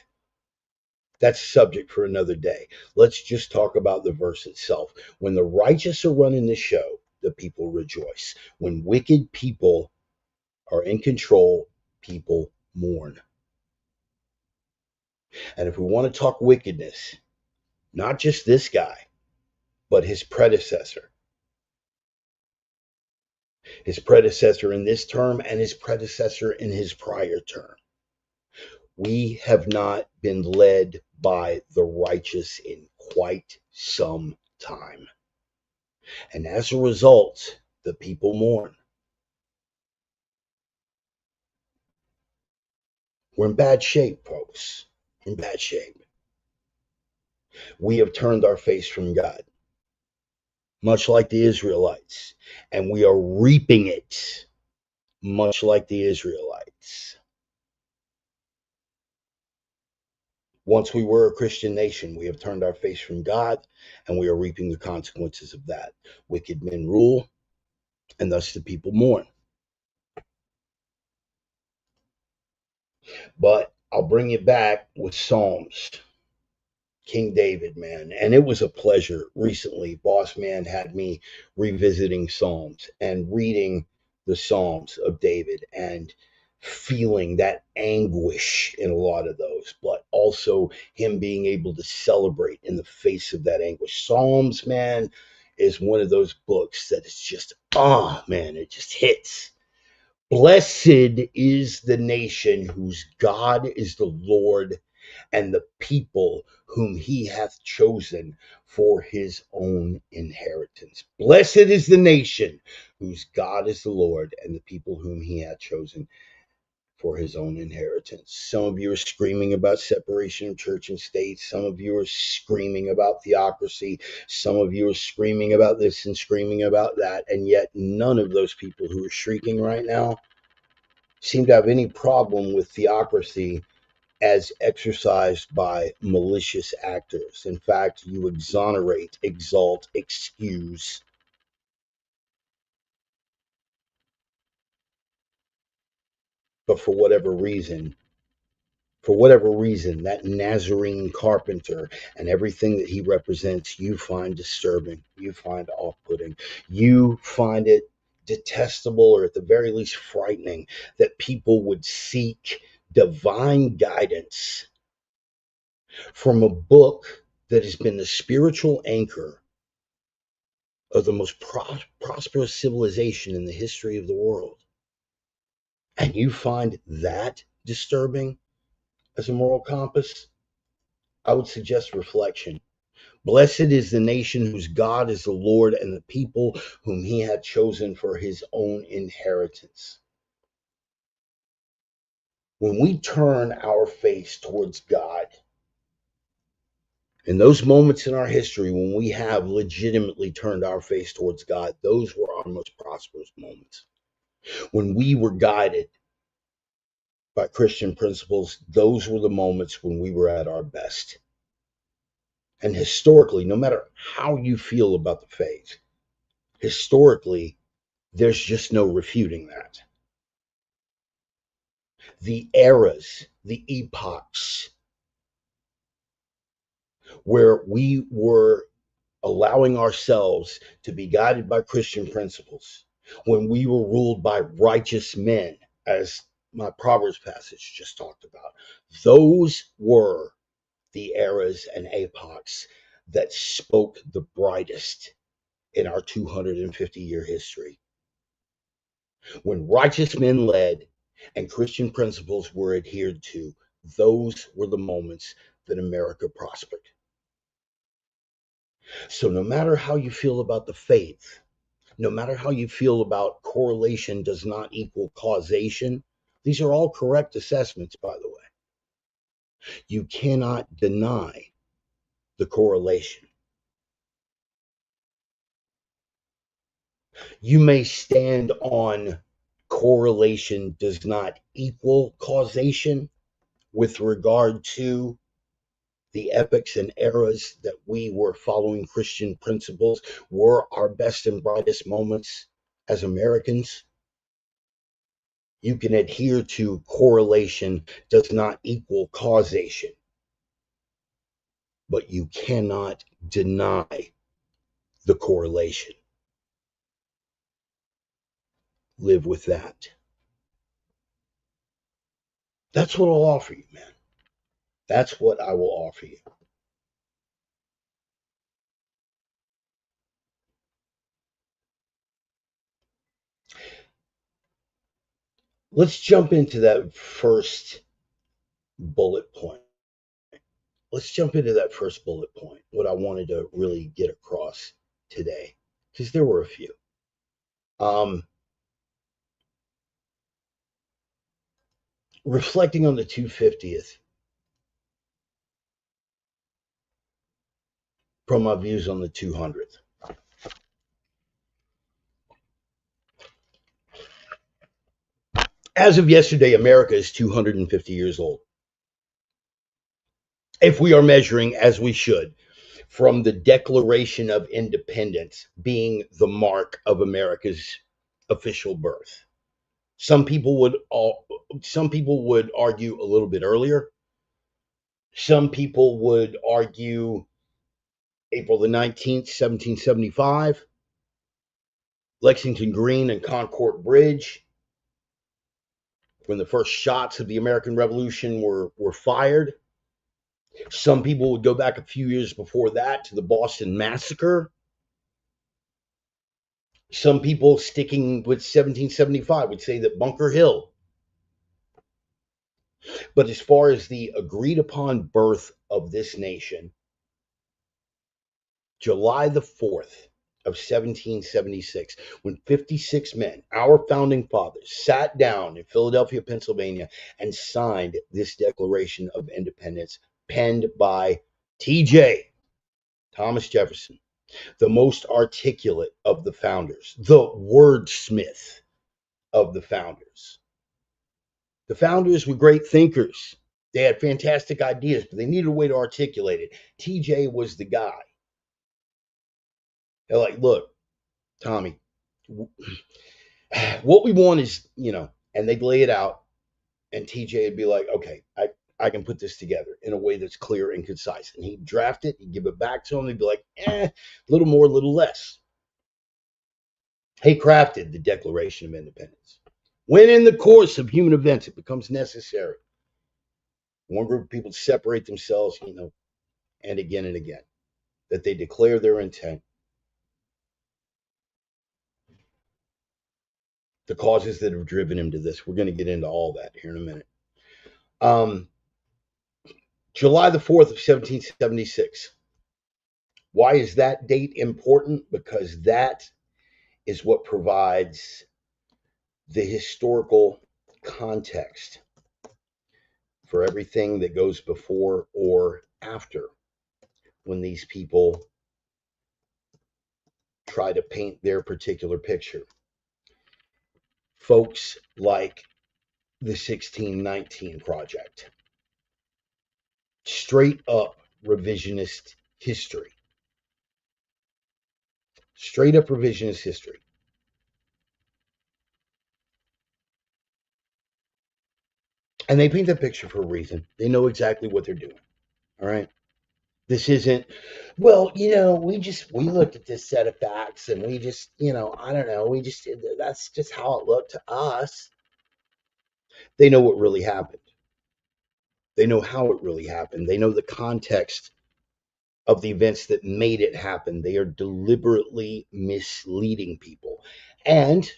A: That's a subject for another day. Let's just talk about the verse itself. When the righteous are running the show, the people rejoice. When wicked people are in control, people mourn. And if we want to talk wickedness, not just this guy, but his predecessor in this term and his predecessor in his prior term. We have not been led by the righteous in quite some time. And as a result, the people mourn. We're in bad shape, folks. In bad shape. We have turned our face from God, much like the Israelites, and we are reaping it, much like the Israelites. Once we were a Christian nation, we have turned our face from God, and we are reaping the consequences of that. Wicked men rule, and thus the people mourn. But I'll bring you back with Psalms. King David, man. And it was a pleasure recently. Boss Man had me revisiting Psalms and reading the Psalms of David and feeling that anguish in a lot of those, but also him being able to celebrate in the face of that anguish. Psalms, man, is one of those books that is just, man, it just hits. Blessed is the nation whose God is the Lord, and the people whom he hath chosen for his own inheritance. Blessed is the nation whose God is the Lord, and the people whom he hath chosen for his own inheritance. Some of you are screaming about separation of church and state. Some of you are screaming about theocracy. Some of you are screaming about this and screaming about that. And yet none of those people who are shrieking right now seem to have any problem with theocracy as exercised by malicious actors. In fact, you exonerate, exalt, excuse. But for whatever reason, that Nazarene carpenter and everything that he represents, you find disturbing, you find off putting, you find it detestable, or at the very least frightening, that people would seek divine guidance from a book that has been the spiritual anchor of the most prosperous civilization in the history of the world. And you find that disturbing as a moral compass. I would suggest reflection. Blessed is the nation whose God is the Lord, and the people whom he hath chosen for his own inheritance. When we turn our face towards God, in those moments in our history when we have legitimately turned our face towards God, those were our most prosperous moments. When we were guided by Christian principles, those were the moments when we were at our best. And historically, no matter how you feel about the faith, historically, there's just no refuting that. The eras, the epochs where we were allowing ourselves to be guided by Christian principles, when we were ruled by righteous men, as my Proverbs passage just talked about, those were the eras and epochs that spoke the brightest in our 250-year history. When righteous men led and Christian principles were adhered to, those were the moments that America prospered. So no matter how you feel about the faith, no matter how you feel about correlation does not equal causation, these are all correct assessments, by the way. You cannot deny the correlation. You may stand on correlation does not equal causation with regard to the epochs and eras that we were following Christian principles were our best and brightest moments as Americans. You can adhere to correlation does not equal causation, but you cannot deny the correlation. Live with that. That's what I'll offer you, man. That's what I will offer you. Let's jump into that first bullet point. Let's jump into that first bullet point, what I wanted to really get across today, because there were a few. Reflecting on the 250th from my views on the 200th. As of yesterday, America is 250 years old. If we are measuring as we should, from the Declaration of Independence being the mark of America's official birth. Some people would argue a little bit earlier. Some people would argue April the 19th, 1775, Lexington Green and Concord Bridge, when the first shots of the American Revolution were fired. Some people would go back a few years before that to the Boston Massacre. Some people sticking with 1775 would say that Bunker Hill. But as far as the agreed upon birth of this nation, July the 4th of 1776, when 56 men, our founding fathers, sat down in Philadelphia, Pennsylvania, and signed this Declaration of Independence, penned by TJ, Thomas Jefferson, the most articulate of the founders, the wordsmith of the founders. The founders were great thinkers. They had fantastic ideas, but they needed a way to articulate it. TJ was the guy. They're like, look, Tommy, what we want is, and they'd lay it out, and TJ would be like, okay, I can put this together in a way that's clear and concise. And he'd draft it, he'd give it back to him, he'd be like, a little more, a little less. He crafted the Declaration of Independence. When in the course of human events it becomes necessary, one group of people separate themselves, and again, that they declare their intent, the causes that have driven him to this. We're going to get into all that here in a minute. July the 4th of 1776. Why is that date important? Because that is what provides the historical context for everything that goes before or after when these people try to paint their particular picture. Folks like the 1619 Project. Straight up revisionist history. Straight up revisionist history. And they paint that picture for a reason. They know exactly what they're doing. All right. This isn't, well, we looked at this set of facts and we just, I don't know, that's just how it looked to us. They know what really happened. They know how it really happened. They know the context of the events that made it happen. They are deliberately misleading people. And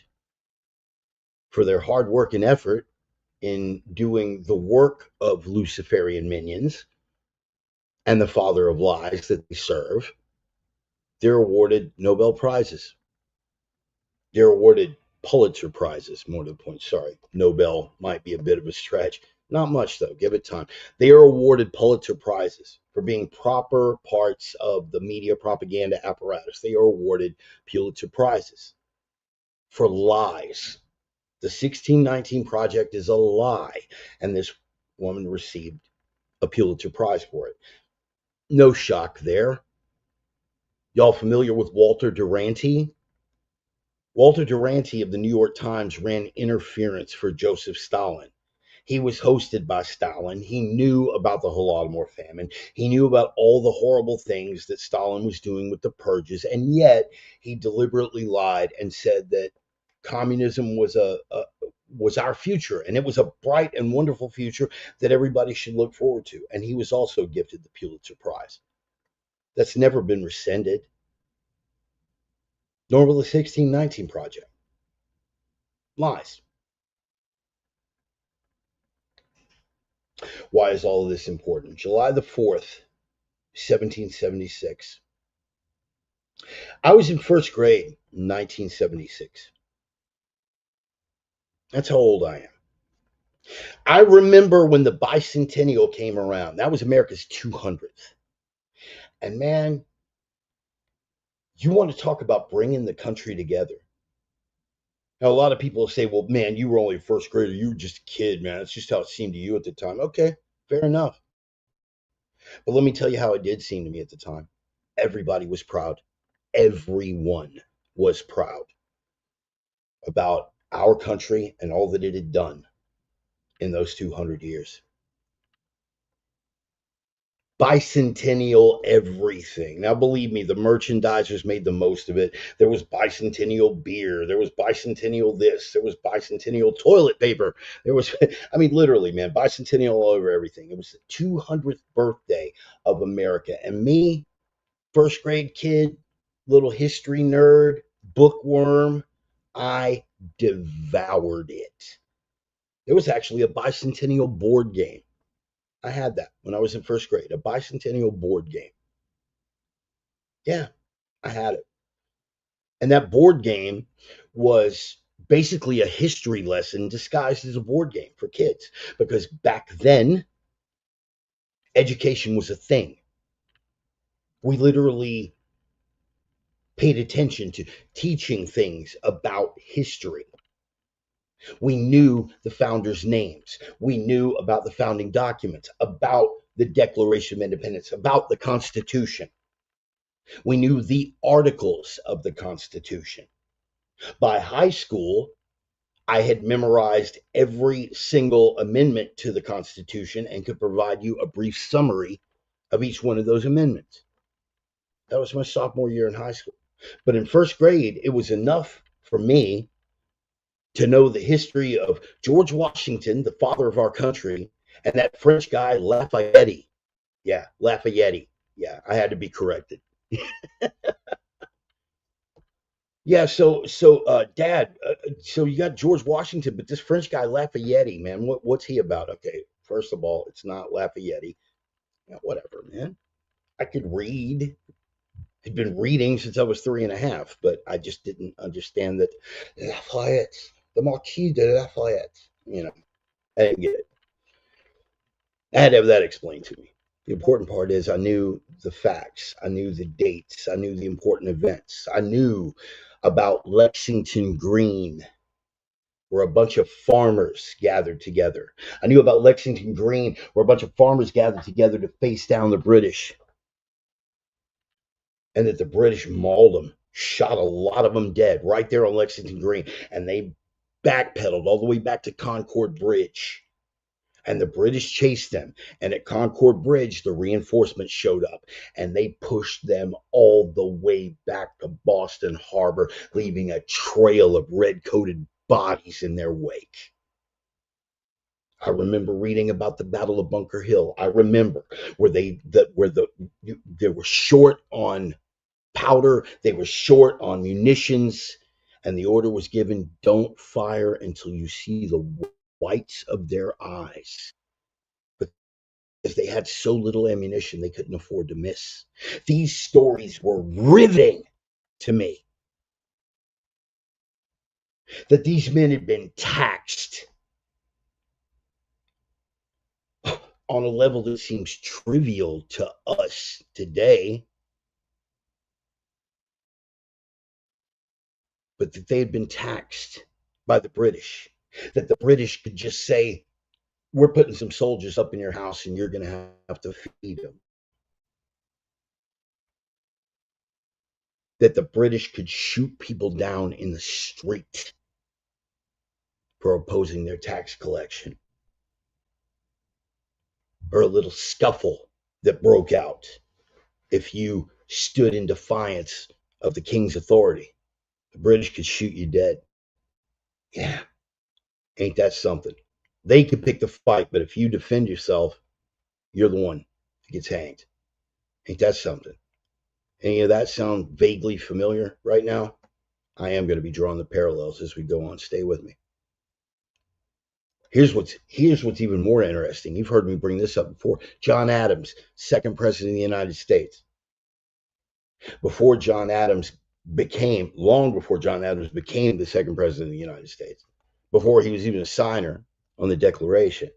A: for their hard work and effort in doing the work of Luciferian minions and the father of lies that they serve, they're awarded Nobel Prizes. They're awarded Pulitzer Prizes, more to the point. Sorry, Nobel might be a bit of a stretch. Not much, though. Give it time. They are awarded Pulitzer Prizes for being proper parts of the media propaganda apparatus. They are awarded Pulitzer Prizes for lies. The 1619 Project is a lie, and this woman received a Pulitzer Prize for it. No shock there. Y'all familiar with Walter Duranty? Walter Duranty of the New York Times ran interference for Joseph Stalin. He was hosted by Stalin. He knew about the Holodomor famine. He knew about all the horrible things that Stalin was doing with the purges, and yet he deliberately lied and said that communism was was our future, and it was a bright and wonderful future that everybody should look forward to. And he was also gifted the Pulitzer Prize. That's never been rescinded, nor will the 1619 Project. Lies. Why is all of this important? July the 4th, 1776. I was in first grade in 1976. That's how old I am. I remember when the bicentennial came around. That was America's 200th. And man, you want to talk about bringing the country together. Now, a lot of people say, well, man, you were only a first grader. You were just a kid, man. That's just how it seemed to you at the time. Okay, fair enough. But let me tell you how it did seem to me at the time. Everybody was proud. Everyone was proud about our country and all that it had done in those 200 years. Bicentennial everything. Now, believe me, the merchandisers made the most of it. There was bicentennial beer. There was bicentennial this. There was bicentennial toilet paper. There was, I mean, literally, man, bicentennial all over everything. It was the 200th birthday of America. And me, first grade kid, little history nerd, bookworm, I devoured it. There was actually a bicentennial board game. I had that when I was in first grade, a bicentennial board game. Yeah, I had it. And that board game was basically a history lesson disguised as a board game for kids because back then, education was a thing. We literally paid attention to teaching things about history. We knew the founders' names. We knew about the founding documents, about the Declaration of Independence, about the Constitution. We knew the articles of the Constitution. By high school, I had memorized every single amendment to the Constitution and could provide you a brief summary of each one of those amendments. That was my sophomore year in high school. But in first grade, it was enough for me to know the history of George Washington, the father of our country, and that French guy, Lafayette. Yeah, Lafayette. Yeah, I had to be corrected. Yeah, Dad, so you got George Washington, but this French guy Lafayette, man, what's he about? Okay, first of all, it's not Lafayette. Yeah, whatever, man. I could read. I'd been reading since I was 3.5, but I just didn't understand that Lafayette, the Marquis de Lafayette. I didn't get it. I had to have that explained to me. The important part is I knew the facts, I knew the dates, I knew the important events, I knew about Lexington Green, where a bunch of farmers gathered together. I knew about Lexington Green, where a bunch of farmers gathered together to face down the British, and that the British mauled them, shot a lot of them dead right there on Lexington Green, and they backpedaled all the way back to Concord Bridge. And the British chased them. And at Concord Bridge, the reinforcements showed up and they pushed them all the way back to Boston Harbor, leaving a trail of red coated bodies in their wake. I remember reading about the Battle of Bunker Hill. I remember they were short on powder, they were short on munitions, and the order was given, don't fire until you see the whites of their eyes. Because they had so little ammunition they couldn't afford to miss. These stories were riveting to me. That these men had been taxed on a level that seems trivial to us today, but that they had been taxed by the British. That the British could just say, we're putting some soldiers up in your house and you're going to have to feed them. That the British could shoot people down in the street for opposing their tax collection. Or a little scuffle that broke out if you stood in defiance of the king's authority. The British could shoot you dead. Yeah, ain't that something? They could pick the fight, but if you defend yourself, you're the one that gets hanged. Ain't that something? Any of that sound vaguely familiar right now? I am going to be drawing the parallels as we go on. Stay with me. Here's what's even more interesting. You've heard me bring this up before. John Adams, second president of the United States. Long before John Adams became the second president of the United States, before he was even a signer on the Declaration,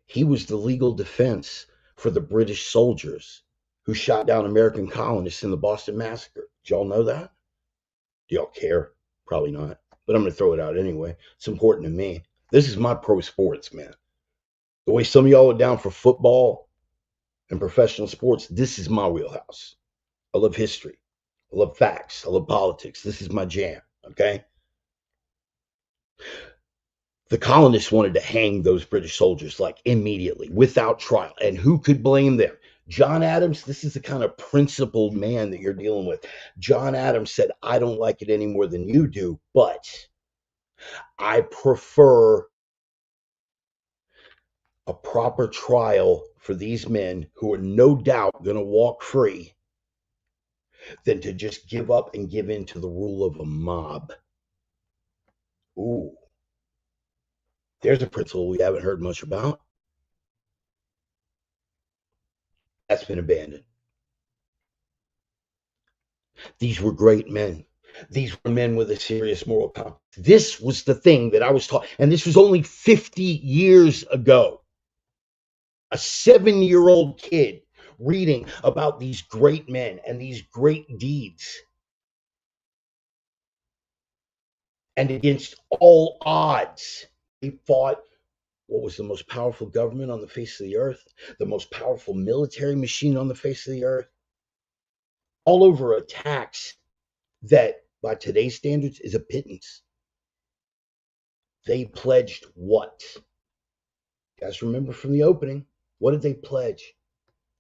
A: he was the legal defense for the British soldiers who shot down American colonists in the Boston Massacre. Did y'all know that? Do y'all care? Probably not. But I'm going to throw it out anyway. It's important to me. This is my pro sports, man. The way some of y'all are down for football and professional sports, this is my wheelhouse. I love history. I love facts. I love politics. This is my jam, okay? The colonists wanted to hang those British soldiers like immediately, without trial. And who could blame them? John Adams, this is the kind of principled man that you're dealing with. John Adams said, I don't like it any more than you do, but I prefer a proper trial for these men who are no doubt going to walk free than to just give up and give in to the rule of a mob. Ooh, there's a principle we haven't heard much about. That's been abandoned. These were great men. These were men with a serious moral compass. This was the thing that I was taught, and this was only 50 years ago. A 7-year-old kid reading about these great men and these great deeds. And against all odds, they fought what was the most powerful government on the face of the earth, the most powerful military machine on the face of the earth, all over a tax that, by today's standards, is a pittance. They pledged what? You guys remember from the opening, what did they pledge?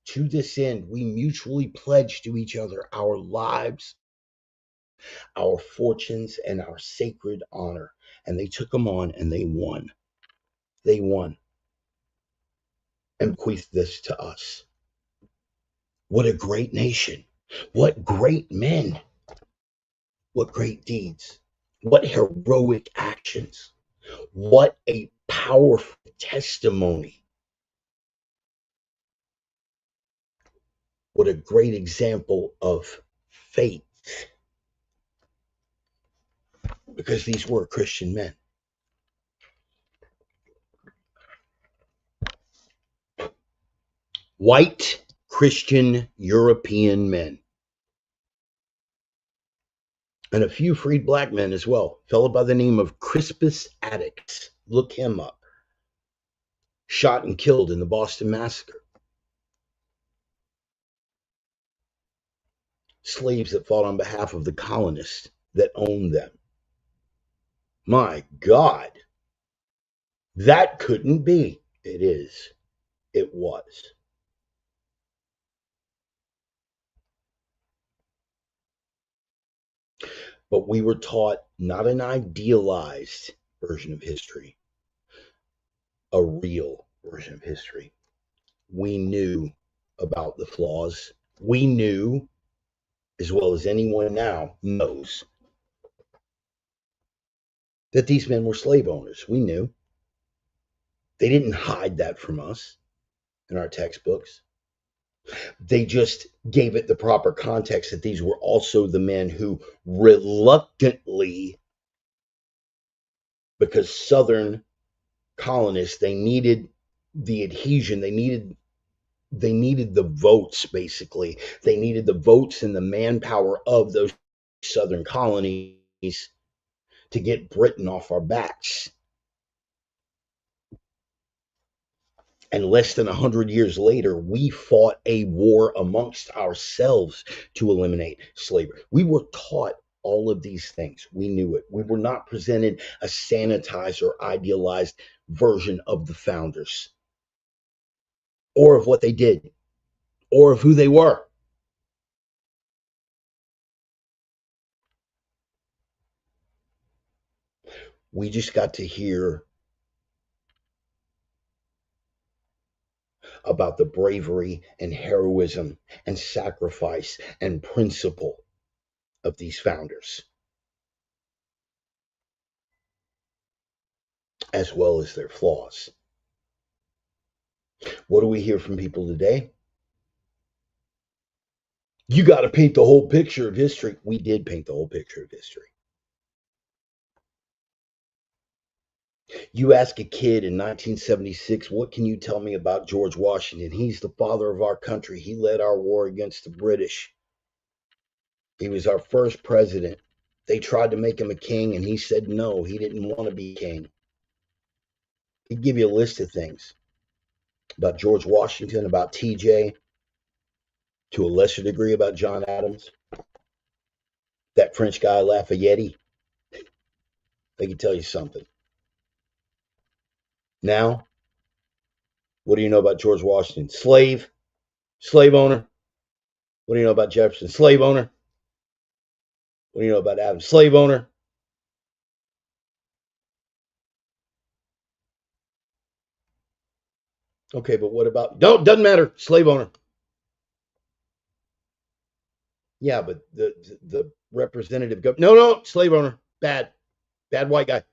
A: To this end, we mutually pledge to each other our lives, our fortunes, and our sacred honor. And they took them on and they won. They won and bequeathed this to us. What a great nation. What great men. What great deeds. What heroic actions. What a powerful testimony. What a great example of faith. Because these were Christian men. White Christian European men. And a few freed black men as well. A fellow by the name of Crispus Attucks. Look him up. Shot and killed in the Boston Massacre. Slaves that fought on behalf of the colonists that owned them. My God. That couldn't be. It is. It was. But we were taught not an idealized version of history, a real version of history. We knew about the flaws. We knew, as well as anyone now knows, that these men were slave owners. We knew. They didn't hide that from us in our textbooks. They just gave it the proper context that these were also the men who reluctantly, because Southern colonists, they needed the adhesion, they needed the votes, basically. They needed the votes and the manpower of those Southern colonies to get Britain off our backs. And less than 100 years later, we fought a war amongst ourselves to eliminate slavery. We were taught all of these things. We knew it. We were not presented a sanitized or idealized version of the founders or of what they did or of who they were. We just got to hear about the bravery and heroism and sacrifice and principle of these founders, as well as their flaws. What do we hear from people today? You got to paint the whole picture of history. We did paint the whole picture of history. You ask a kid in 1976, what can you tell me about George Washington? He's the father of our country. He led our war against the British. He was our first president. They tried to make him a king, and he said no, he didn't want to be king. He'd give you a list of things about George Washington, about TJ, to a lesser degree about John Adams, that French guy Lafayette. They can tell you something. Now, what do you know about George Washington? Slave owner. What do you know about Jefferson? Slave owner. What do you know about Adams? Slave owner. Okay, but what about, no, doesn't matter, slave owner. Yeah, but the representative no, slave owner, bad white guy.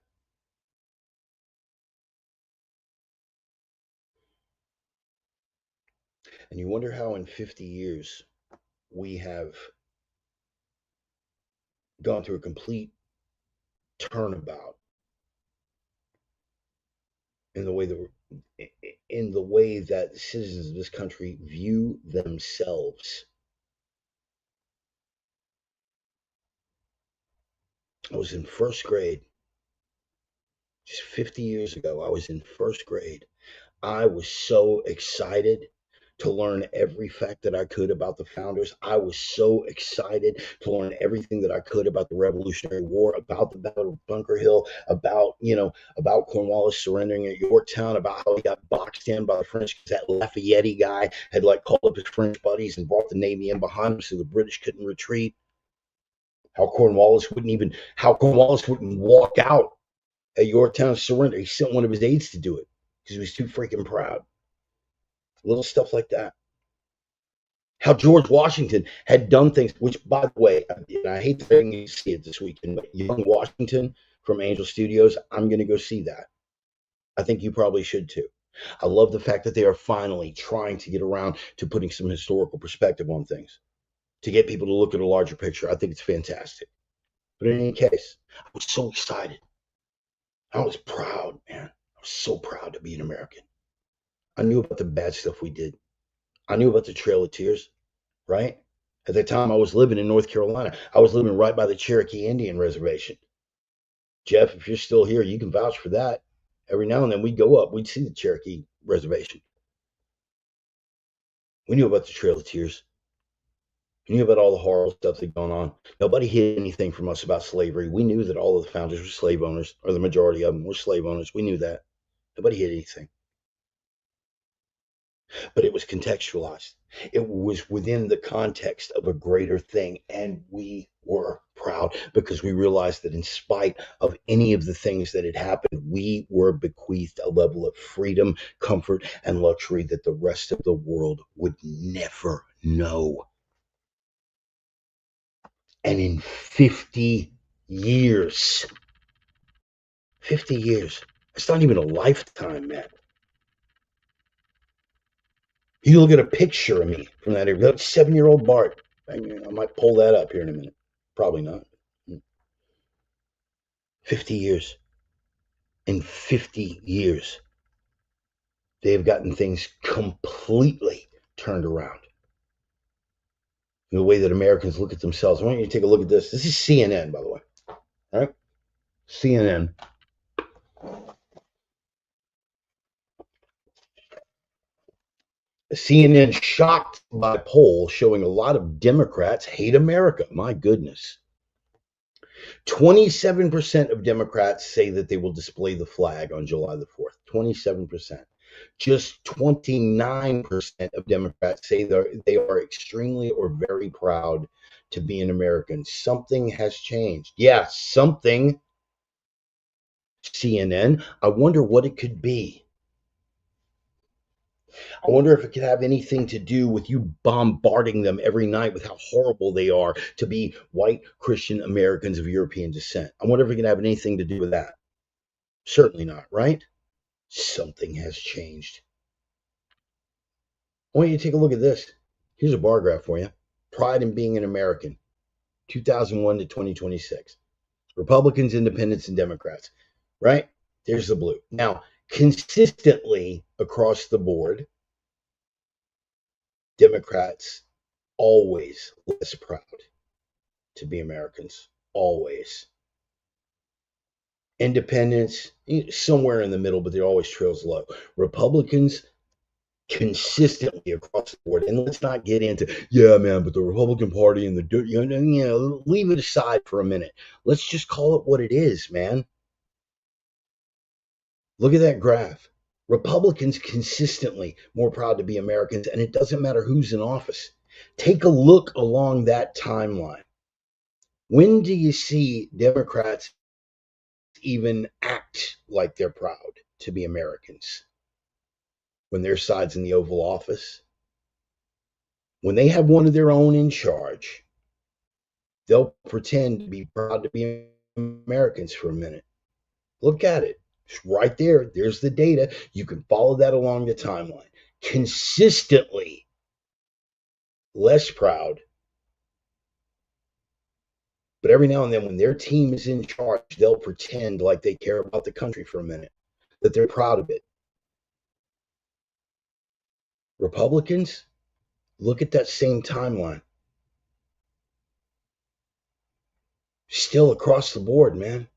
A: And you wonder how in 50 years we have gone through a complete turnabout in the way that the citizens of this country view themselves. I was in first grade Just 50 years ago, I was in first grade. I was so excited to learn every fact that I could about the founders. I was so excited to learn everything that I could about the Revolutionary War, about the Battle of Bunker Hill, about Cornwallis surrendering at Yorktown, about how he got boxed in by the French because that Lafayette guy had like called up his French buddies and brought the Navy in behind him so the British couldn't retreat. How Cornwallis wouldn't walk out at Yorktown surrender. He sent one of his aides to do it because he was too freaking proud. Little stuff like that. How George Washington had done things, which, by the way, and I hate to you see it this weekend, but Young Washington from Angel Studios, I'm going to go see that. I think you probably should too. I love the fact that they are finally trying to get around to putting some historical perspective on things, to get people to look at a larger picture. I think it's fantastic. But in any case, I was so excited. I was proud, man. I was so proud to be an American. I knew about the bad stuff we did. I knew about the Trail of Tears, right? At the time, I was living in North Carolina. I was living right by the Cherokee Indian Reservation. Jeff, if you're still here, you can vouch for that. Every now and then we'd go up, we'd see the Cherokee Reservation. We knew about the Trail of Tears. We knew about all the horrible stuff that gone on. Nobody hid anything from us about slavery. We knew that all of the founders were slave owners, or the majority of them were slave owners. We knew that. Nobody hid anything. But it was contextualized. It was within the context of a greater thing. And we were proud because we realized that in spite of any of the things that had happened, we were bequeathed a level of freedom, comfort, and luxury that the rest of the world would never know. And in 50 years, 50 years, it's not even a lifetime, man. You look at a picture of me from that 7-year-old Bart. I might pull that up here in a minute. Probably not. 50 years. In 50 years, they have gotten things completely turned around. In the way that Americans look at themselves. I want you to take a look at this. This is CNN, by the way. All right? CNN. CNN shocked by a poll showing a lot of Democrats hate America. My goodness. 27% of Democrats say that they will display the flag on July the 4th. 27%. Just 29% of Democrats say they are extremely or very proud to be an American. Something has changed. Yeah, something. CNN. I wonder what it could be. I wonder if it could have anything to do with you bombarding them every night with how horrible they are to be white Christian Americans of European descent. I wonder if it could have anything to do with that. Certainly not, right? Something has changed. I want you to take a look at this. Here's a bar graph for you. Pride in being an American, 2001 to 2026. Republicans, Independents, and Democrats, right? There's the blue. Now, consistently across the board, Democrats always less proud to be Americans. Always. Independents, somewhere in the middle, but they're always trails low. Republicans, consistently across the board. And let's not get into, yeah, man, but the Republican Party and leave it aside for a minute. Let's just call it what it is, man. Look at that graph. Republicans consistently more proud to be Americans, and it doesn't matter who's in office. Take a look along that timeline. When do you see Democrats even act like they're proud to be Americans? When their side's in the Oval Office? When they have one of their own in charge, they'll pretend to be proud to be Americans for a minute. Look at it. It's right there. There's the data. You can follow that along the timeline. Consistently less proud. But every now and then, when their team is in charge, they'll pretend like they care about the country for a minute, that they're proud of it. Republicans, look at that same timeline. Still across the board, man.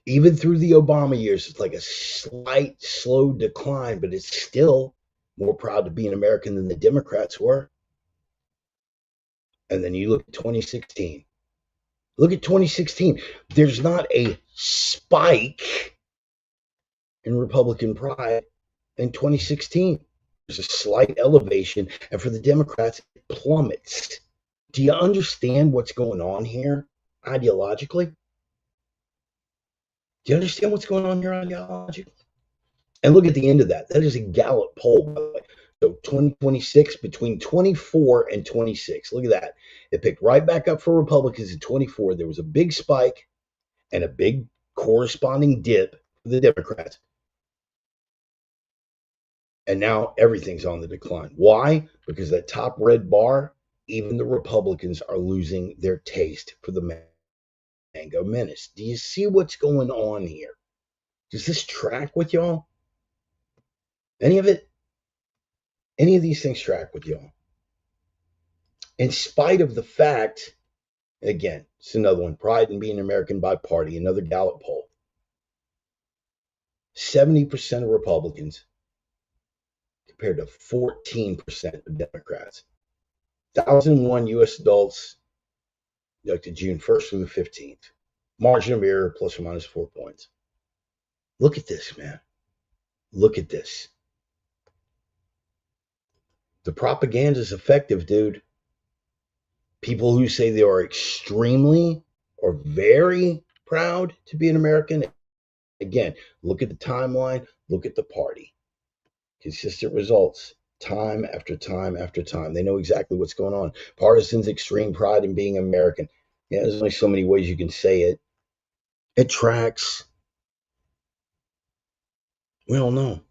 A: Even through the Obama years, it's like a slight, slow decline, but it's still more proud to be an American than the Democrats were. And then you look at 2016. Look at 2016. There's not a spike in Republican pride in 2016. There's a slight elevation, and for the Democrats, it plummets. Do you understand what's going on here ideologically? Do you understand what's going on here ideologically? And look at the end of that. That is a Gallup poll, by the way. So 2026, between 24 and 26. Look at that. It picked right back up for Republicans in 24. There was a big spike and a big corresponding dip for the Democrats. And now everything's on the decline. Why? Because that top red bar, even the Republicans are losing their taste for the Mango Menace. Do you see what's going on here? Does this track with y'all? Any of it? Any of these things track with y'all? In spite of the fact, again, it's another one, pride in being American by party, another Gallup poll. 70% of Republicans compared to 14% of Democrats. 1,001 U.S. adults conducted June 1st through the 15th. Margin of error plus or minus 4 points. Look at this, man. Look at this. The propaganda is effective, dude. People who say they are extremely or very proud to be an American, again, look at the timeline, look at the party. Consistent results, time after time after time. They know exactly what's going on. Partisans, extreme pride in being American. Yeah, there's only so many ways you can say it. It tracks. We don't know.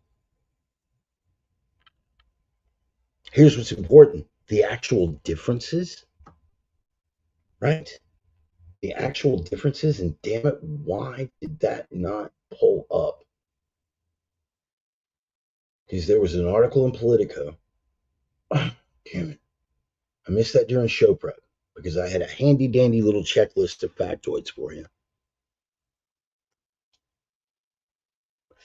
A: Here's what's important. The actual differences, right? The actual differences, and damn it, why did that not pull up? Because there was an article in Politico. Oh, damn it. I missed that during show prep because I had a handy dandy little checklist of factoids for you.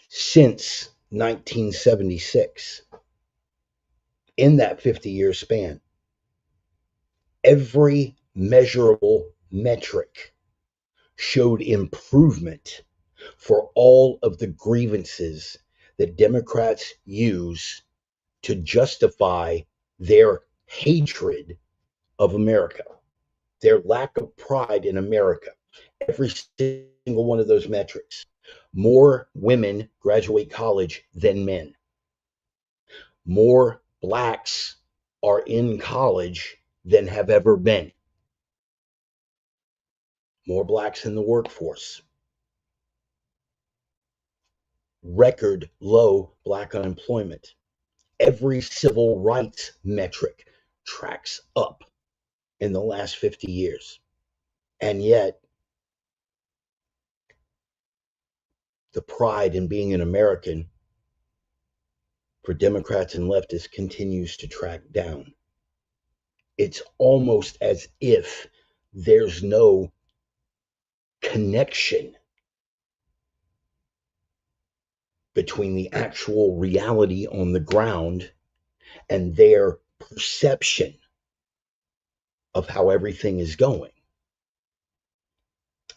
A: Since 1976, in that 50-year span, every measurable metric showed improvement for all of the grievances that Democrats use to justify their hatred of America, their lack of pride in America. Every single one of those metrics. More women graduate college than men. More blacks are in college than have ever been. More blacks in the workforce. Record low black unemployment. Every civil rights metric tracks up in the last 50 years. And yet, the pride in being an American for Democrats and leftists continues to track down. It's almost as if there's no connection between the actual reality on the ground and their perception of how everything is going.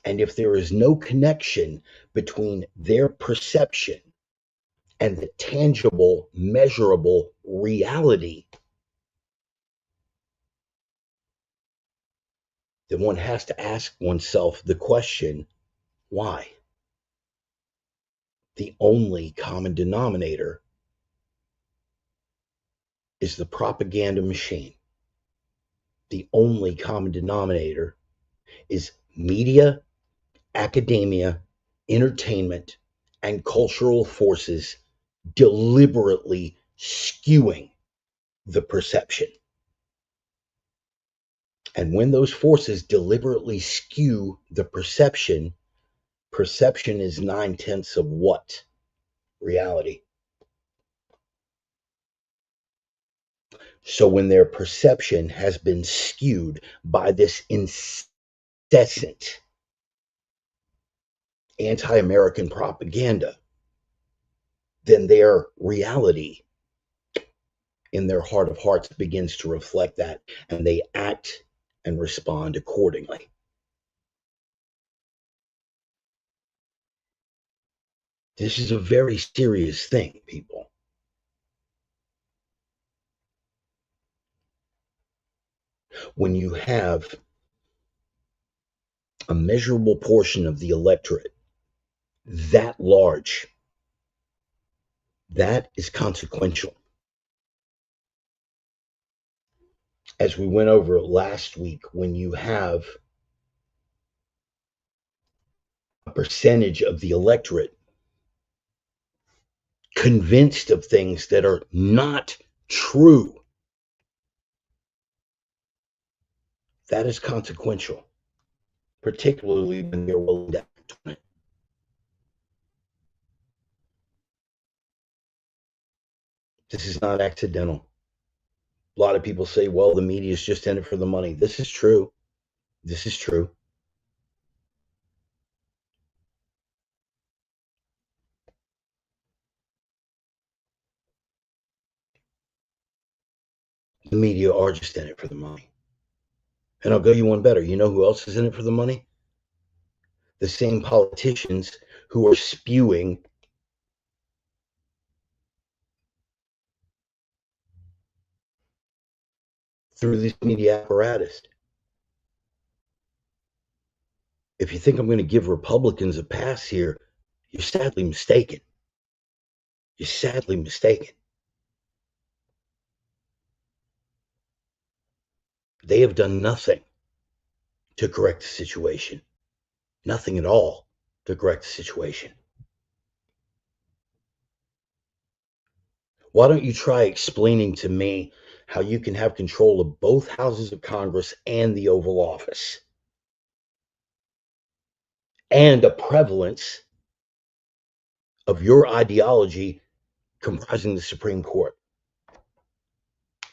A: And if there is no connection between their perception and the tangible, measurable reality, then one has to ask oneself the question, why? The only common denominator is the propaganda machine. The only common denominator is media, academia, entertainment, and cultural forces deliberately skewing the perception. And when those forces deliberately skew the perception, perception is 9/10 of what? Reality. So when their perception has been skewed by this incessant anti-American propaganda, then their reality in their heart of hearts begins to reflect that, and they act and respond accordingly. This is a very serious thing, people. When you have a measurable portion of the electorate that large, that is consequential. As we went over last week, when you have a percentage of the electorate convinced of things that are not true, that is consequential, particularly when they're willing to act on it. This is not accidental. A lot of people say, well, the media is just in it for the money. This is true. This is true. The media are just in it for the money. And I'll go you one better. You know who else is in it for the money? The same politicians who are spewing through this media apparatus. If you think I'm going to give Republicans a pass here, you're sadly mistaken. You're sadly mistaken. They have done nothing to correct the situation. Nothing at all to correct the situation. Why don't you try explaining to me how you can have control of both houses of Congress and the Oval Office and a prevalence of your ideology comprising the Supreme Court,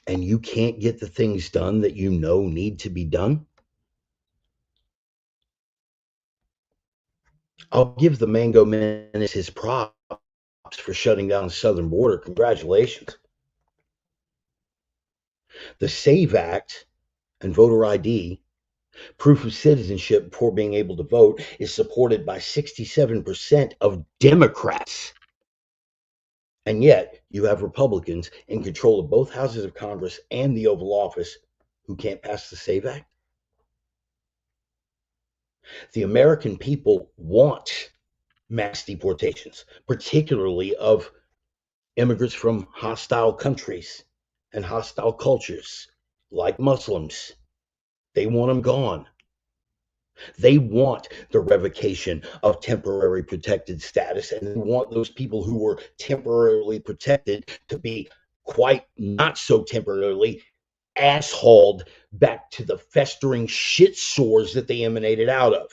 A: and you can't get the things done that you know need to be done? I'll give the Mango Menace his props for shutting down the southern border. Congratulations. The SAVE Act and voter ID, proof of citizenship before being able to vote, is supported by 67% of Democrats. And yet, you have Republicans in control of both houses of Congress and the Oval Office who can't pass the SAVE Act. The American people want mass deportations, particularly of immigrants from hostile countries and hostile cultures, like Muslims. They want them gone. They want the revocation of temporary protected status, and they want those people who were temporarily protected to be quite not so temporarily assholed back to the festering shit sores that they emanated out of.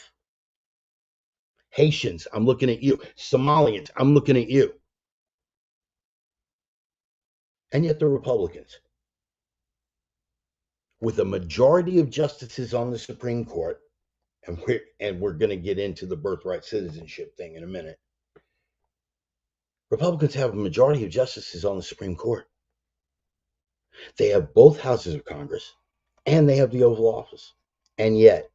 A: Haitians, I'm looking at you. Somalians, I'm looking at you. And yet they're Republicans. With a majority of justices on the Supreme Court, and we're going to get into the birthright citizenship thing in a minute. Republicans have a majority of justices on the Supreme Court. They have both houses of Congress, and they have the Oval Office. And yet,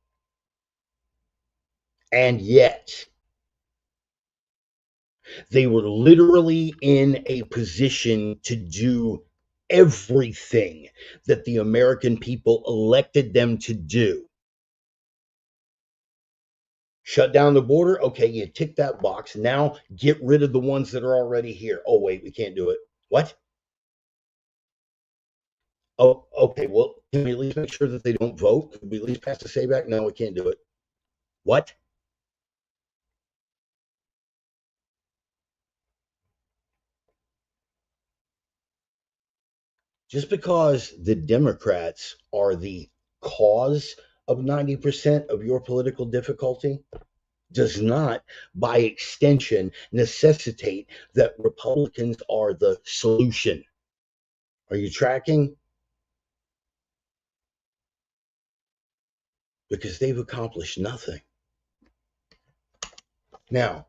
A: they were literally in a position to do everything that the American people elected them to do. Shut down the border. Okay, you tick that box. Now get rid of the ones that are already here. Oh, wait, we can't do it. What? Oh, okay. Well, can we at least make sure that they don't vote? Can we at least pass the SAVE Act? No, we can't do it. What? Just because the Democrats are the cause of 90% of your political difficulty does not, by extension, necessitate that Republicans are the solution. Are you tracking? Because they've accomplished nothing. Now,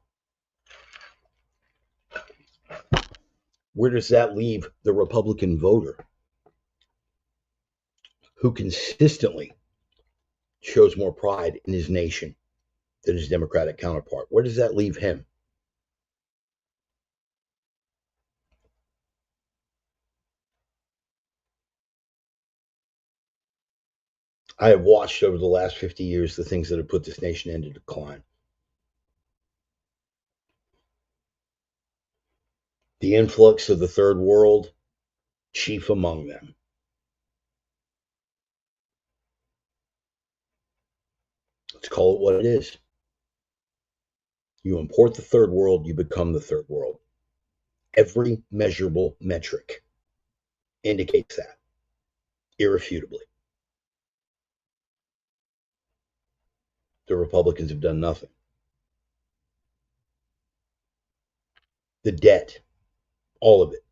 A: where does that leave the Republican voter who consistently shows more pride in his nation than his Democratic counterpart? Where does that leave him? I have watched over the last 50 years the things that have put this nation into decline. The influx of the third world, chief among them. Let's call it what it is. You import the third world, you become the third world. Every measurable metric indicates that, irrefutably. The Republicans have done nothing. The debt, all of it.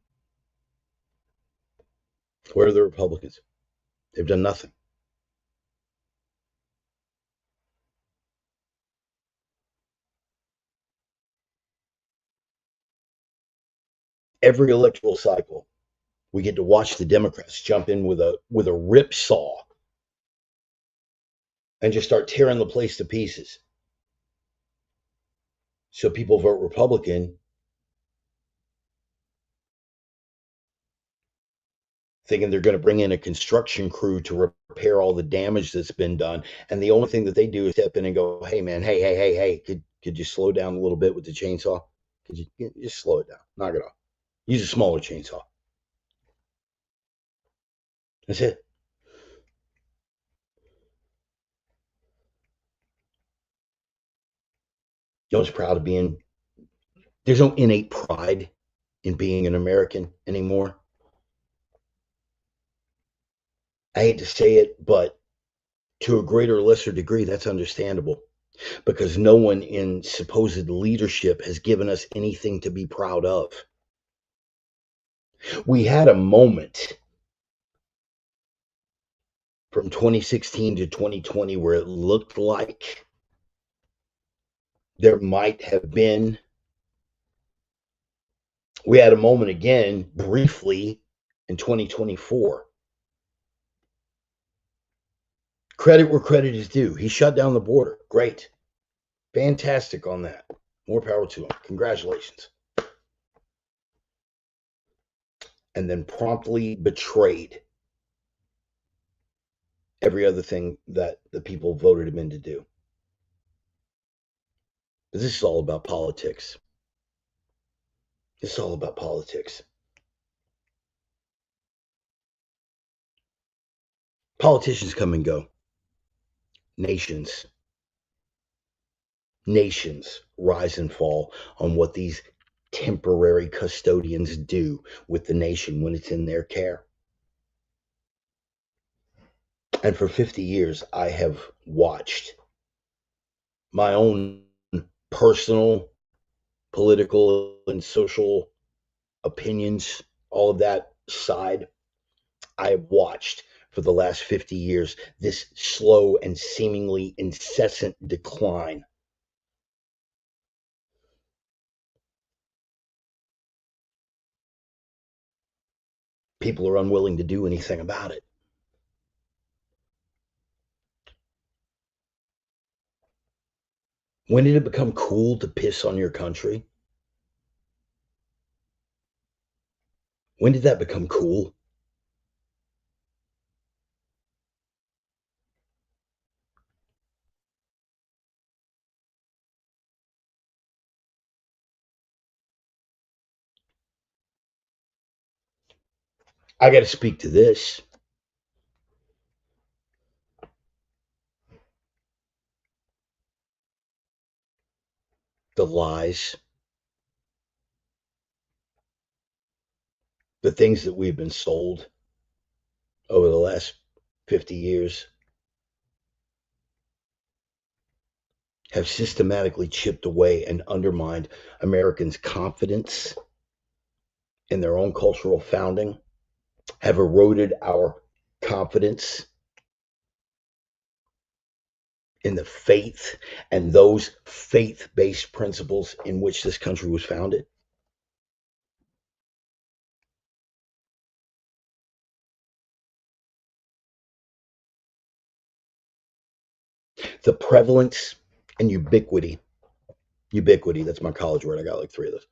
A: Where are the Republicans? They've done nothing. Every electoral cycle, we get to watch the Democrats jump in with a rip saw and just start tearing the place to pieces. So people vote Republican thinking they're going to bring in a construction crew to repair all the damage that's been done. And the only thing that they do is step in and go, hey, man, hey, could you slow down a little bit with the chainsaw? Could you just slow it down? Knock it off. Use a smaller chainsaw. That's it. No one's proud of being, there's no innate pride in being an American anymore. I hate to say it, but to a greater or lesser degree, that's understandable because no one in supposed leadership has given us anything to be proud of. We had a moment from 2016 to 2020 where it looked like there might have been. We had a moment again briefly in 2024. Credit where credit is due. He shut down the border. Great. Fantastic on that. More power to him. Congratulations. And then promptly betrayed every other thing that the people voted him in to do. But this is all about politics. It's all about politics. Politicians come and go. Nations rise and fall on what these temporary custodians do with the nation when it's in their care. And for 50 years, I have watched my own personal, political, and social opinions, all of that side. I have watched for the last 50 years this slow and seemingly incessant decline. People are unwilling to do anything about it. When did it become cool to piss on your country? When did that become cool? I got to speak to this. The lies, the things that we've been sold over the last 50 years have systematically chipped away and undermined Americans' confidence in their own cultural founding, have eroded our confidence in the faith and those faith-based principles in which this country was founded? The prevalence and ubiquity, that's my college word. I got like three of those.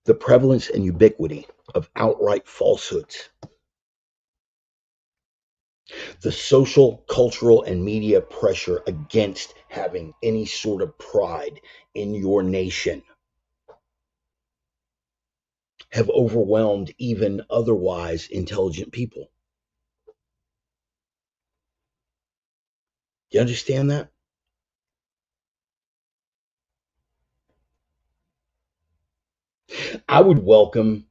A: The prevalence and ubiquity of outright falsehoods, the social, cultural, and media pressure against having any sort of pride in your nation have overwhelmed even otherwise intelligent people. You understand that? I would welcome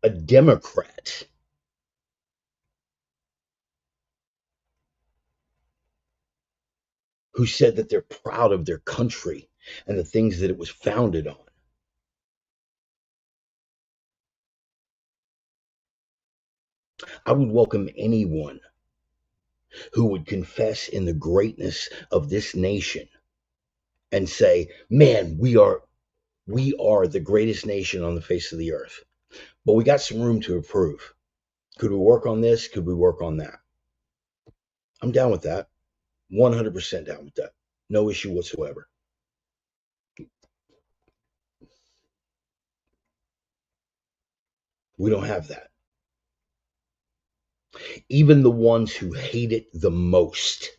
A: a Democrat who said that they're proud of their country and the things that it was founded on. I would welcome anyone who would confess in the greatness of this nation and say, "Man, we are the greatest nation on the face of the earth. But we got some room to improve. Could we work on this? Could we work on that?" I'm down with that. 100% down with that. No issue whatsoever. We don't have that. Even the ones who hate it the most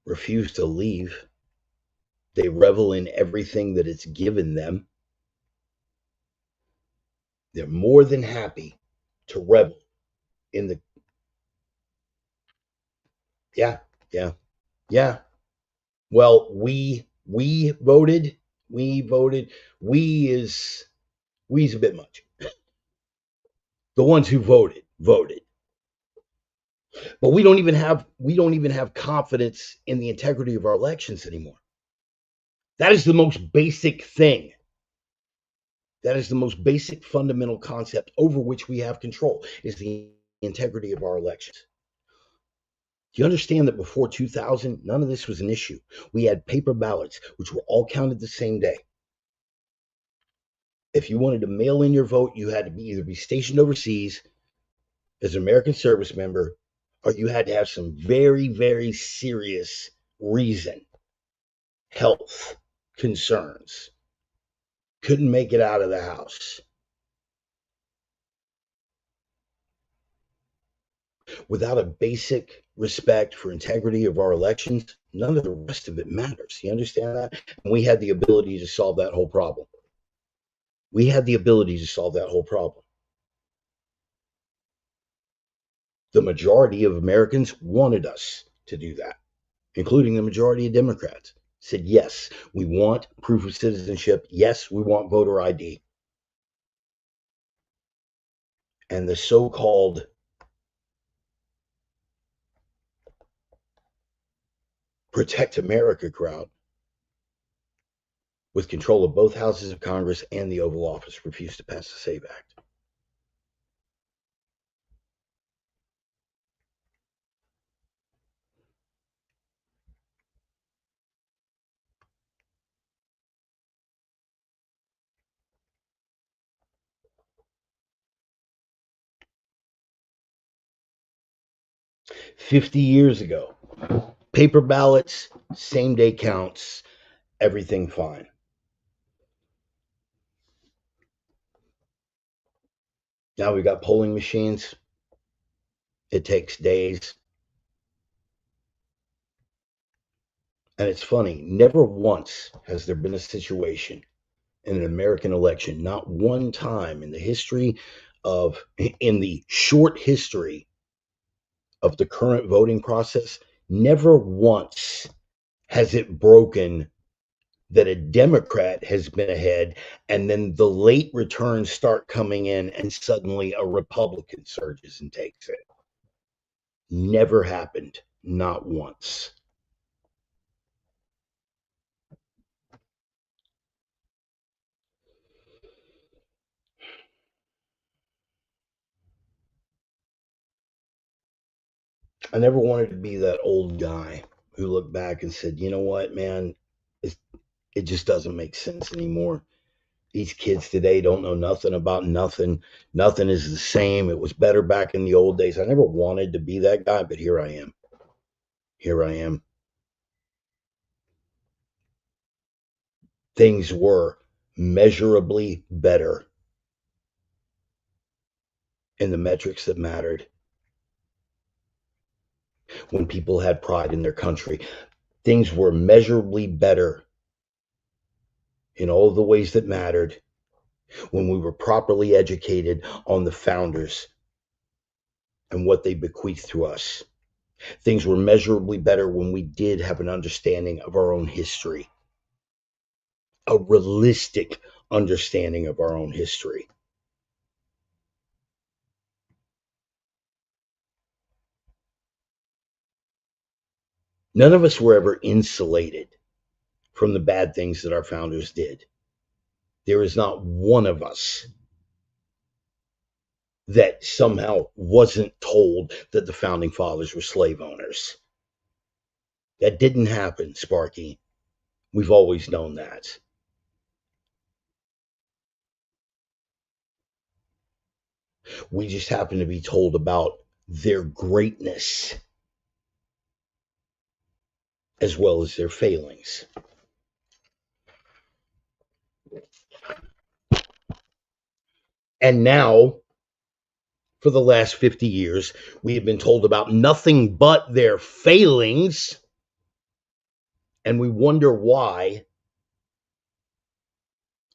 A: refuse to leave. They revel in everything that it's given them. They're more than happy to revel in the. Yeah, yeah, yeah. Well, we voted. We voted. We is we's a bit much. The ones who voted. But we don't even have confidence in the integrity of our elections anymore. That is the most basic thing. That is the most basic fundamental concept over which we have control is the integrity of our elections. Do you understand that before 2000, none of this was an issue? We had paper ballots, which were all counted the same day. If you wanted to mail in your vote, you had to either be stationed overseas as an American service member, or you had to have some very, very serious reason, health concerns, couldn't make it out of the house. Without a basic respect for integrity of our elections, none of the rest of it matters. You understand that? And we had the ability to solve that whole problem. We had the ability to solve that whole problem. The majority of Americans wanted us to do that, including the majority of Democrats. Said, yes, we want proof of citizenship. Yes, we want voter ID. And the so called Protect America crowd, with control of both houses of Congress and the Oval Office, refused to pass the SAVE Act. 50 years ago, paper ballots, same day counts, everything fine. Now we've got polling machines. It takes days. And it's funny, never once has there been a situation in an American election, not one time in the history in the short history of the current voting process, never once has it broken that a Democrat has been ahead and then the late returns start coming in and suddenly a Republican surges and takes it. Never happened, not once. I never wanted to be that old guy who looked back and said, you know what, man, it's, it just doesn't make sense anymore. These kids today don't know nothing about nothing. Nothing is the same. It was better back in the old days. I never wanted to be that guy, but here I am. Here I am. Things were measurably better in the metrics that mattered when people had pride in their country. Things were measurably better in all the ways that mattered when we were properly educated on the founders and what they bequeathed to us. Things were measurably better when we did have an understanding of our own history, a realistic understanding of our own history. None of us were ever insulated from the bad things that our founders did. There is not one of us that somehow wasn't told that the founding fathers were slave owners. That didn't happen, Sparky. We've always known that. We just happen to be told about their greatness as well as their failings. And now, for the last 50 years, we have been told about nothing but their failings, and we wonder why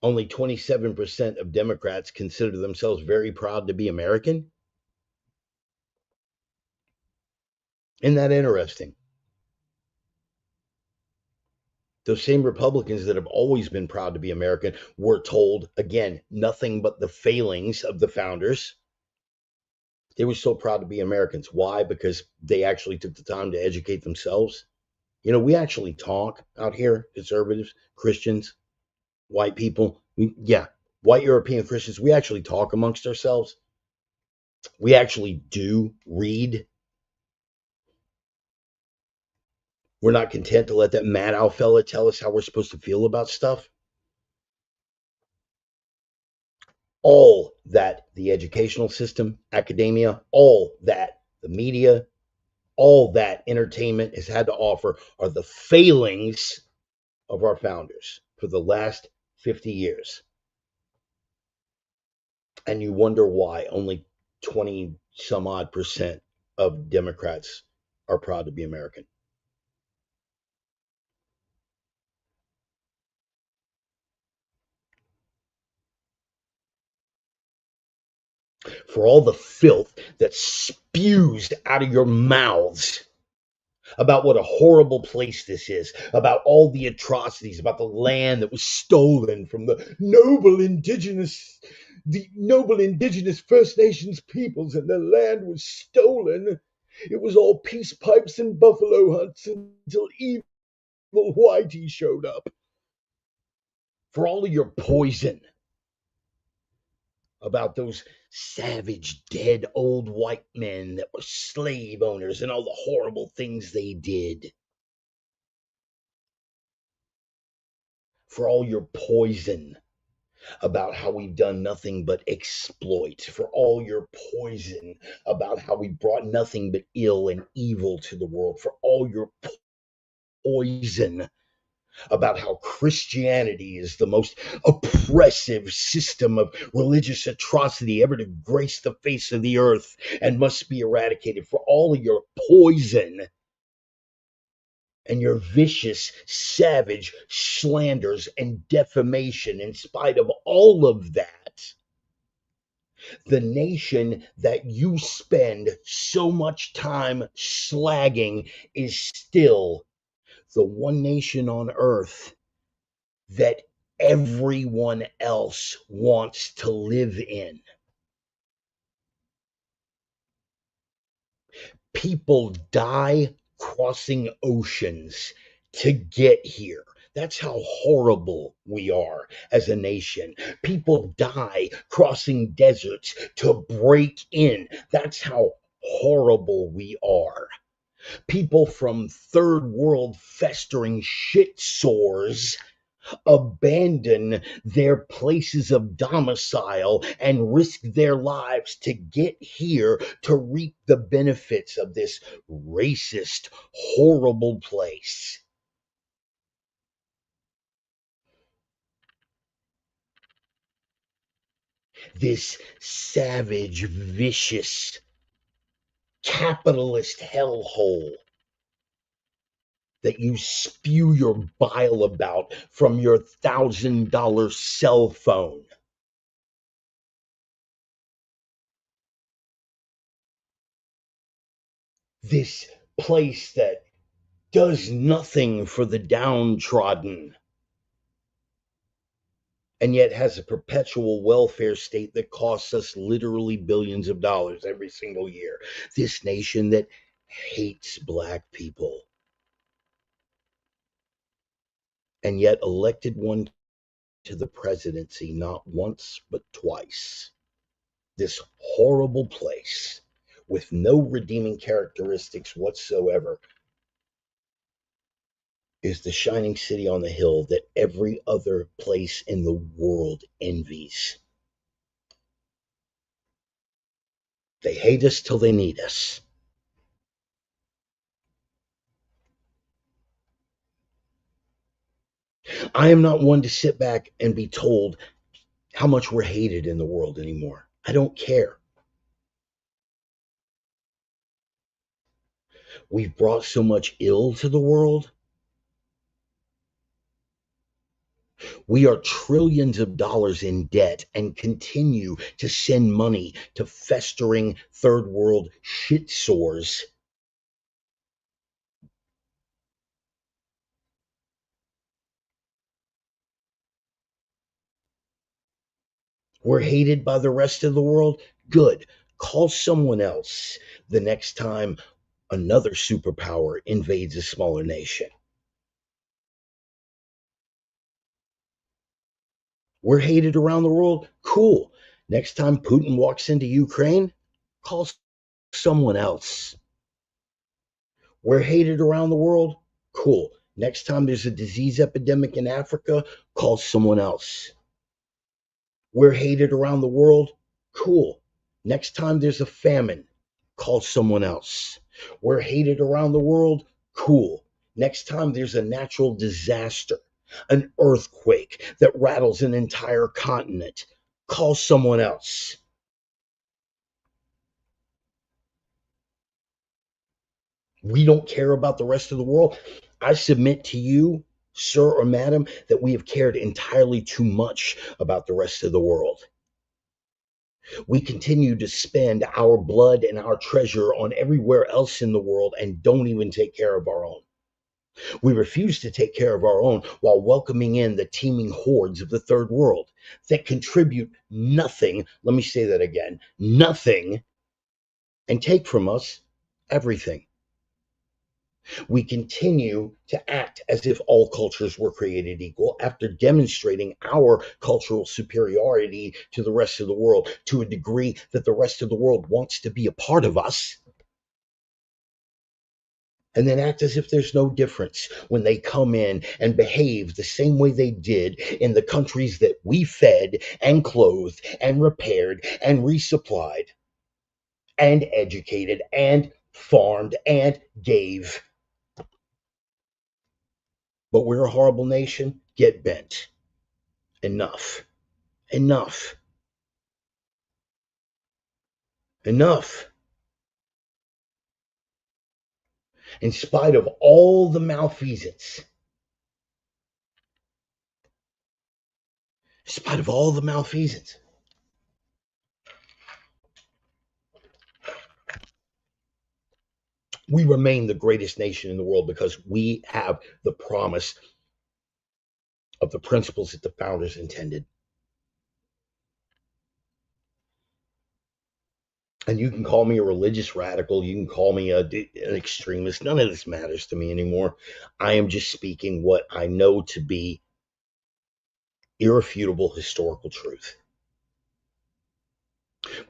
A: only 27% of Democrats consider themselves very proud to be American. Isn't that interesting? Those same Republicans that have always been proud to be American were told, again, nothing but the failings of the founders. They were so proud to be Americans. Why? Because they actually took the time to educate themselves. You know, we actually talk out here, conservatives, Christians, white people. White European Christians, we actually talk amongst ourselves. We actually do read. We're not content to let that Maddow fella tell us how we're supposed to feel about stuff. All that the educational system, academia, all that the media, all that entertainment has had to offer are the failings of our founders for the last 50 years. And you wonder why only 20 some odd percent of Democrats are proud to be American. For all the filth that spews out of your mouths about what a horrible place this is, about all the atrocities, about the land that was stolen from the noble indigenous First Nations peoples, and the land was stolen. It was all peace pipes and buffalo hunts until evil Whitey showed up. For all of your poison about those savage, dead old white men that were slave owners and all the horrible things they did. For all your poison about how we've done nothing but exploit, for all your poison about how we brought nothing but ill and evil to the world, for all your poison about how Christianity is the most oppressive system of religious atrocity ever to grace the face of the earth and must be eradicated, for all of your poison and your vicious, savage slanders and defamation. In spite of all of that, the nation that you spend so much time slagging is still the one nation on earth that everyone else wants to live in. People die crossing oceans to get here. That's how horrible we are as a nation. People die crossing deserts to break in. That's how horrible we are. People from third world festering shit sores abandon their places of domicile and risk their lives to get here to reap the benefits of this racist, horrible place. This savage, vicious, capitalist hellhole that you spew your bile about from your $1,000 cell phone. This place that does nothing for the downtrodden and yet has a perpetual welfare state that costs us literally billions of dollars every single year. This nation that hates black people and yet elected one to the presidency not once but twice. This horrible place with no redeeming characteristics whatsoever is the shining city on the hill that every other place in the world envies. They hate us till they need us. I am not one to sit back and be told how much we're hated in the world anymore. I don't care. We've brought so much ill to the world. We are trillions of dollars in debt and continue to send money to festering third world shit sores. We're hated by the rest of the world. Good. Call someone else the next time another superpower invades a smaller nation. We're hated around the world. Cool. Next time Putin walks into Ukraine, call someone else. We're hated around the world. Cool. Next time there's a disease epidemic in Africa, call someone else. We're hated around the world. Cool. Next time there's a famine, call someone else. We're hated around the world. Cool. Next time there's a natural disaster, an earthquake that rattles an entire continent, call someone else. We don't care about the rest of the world. I submit to you, sir or madam, that we have cared entirely too much about the rest of the world. We continue to spend our blood and our treasure on everywhere else in the world and don't even take care of our own. We refuse to take care of our own while welcoming in the teeming hordes of the third world that contribute nothing. Let me say that again, nothing, and take from us everything. We continue to act as if all cultures were created equal after demonstrating our cultural superiority to the rest of the world to a degree that the rest of the world wants to be a part of us, and then act as if there's no difference when they come in and behave the same way they did in the countries that we fed and clothed and repaired and resupplied and educated and farmed and gave. But we're a horrible nation. Get bent. Enough. Enough. Enough. In spite of all the malfeasance, in spite of all the malfeasance, we remain the greatest nation in the world because we have the promise of the principles that the founders intended. And you can call me a religious radical, you can call me an extremist. None of this matters to me anymore. I am just speaking what I know to be irrefutable historical truth.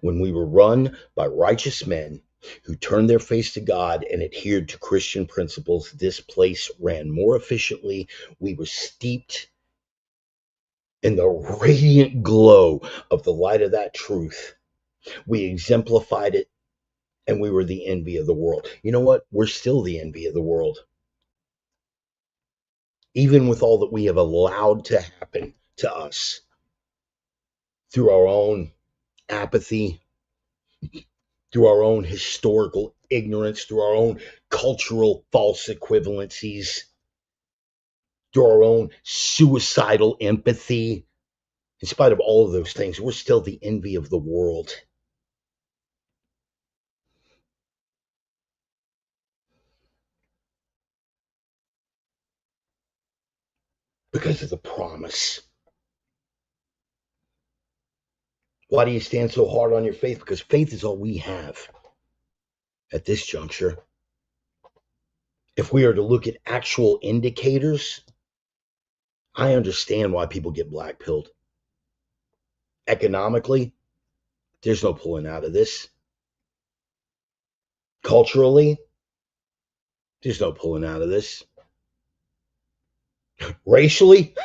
A: When we were run by righteous men who turned their face to God and adhered to Christian principles, this place ran more efficiently. We were steeped in the radiant glow of the light of that truth. We exemplified it, and we were the envy of the world. You know what? We're still the envy of the world. Even with all that we have allowed to happen to us through our own apathy, through our own historical ignorance, through our own cultural false equivalencies, through our own suicidal empathy. In spite of all of those things, we're still the envy of the world because of the promise. Why do you stand so hard on your faith? Because faith is all we have at this juncture. If we are to look at actual indicators, I understand why people get black pilled. Economically, there's no pulling out of this. Culturally, there's no pulling out of this. Racially,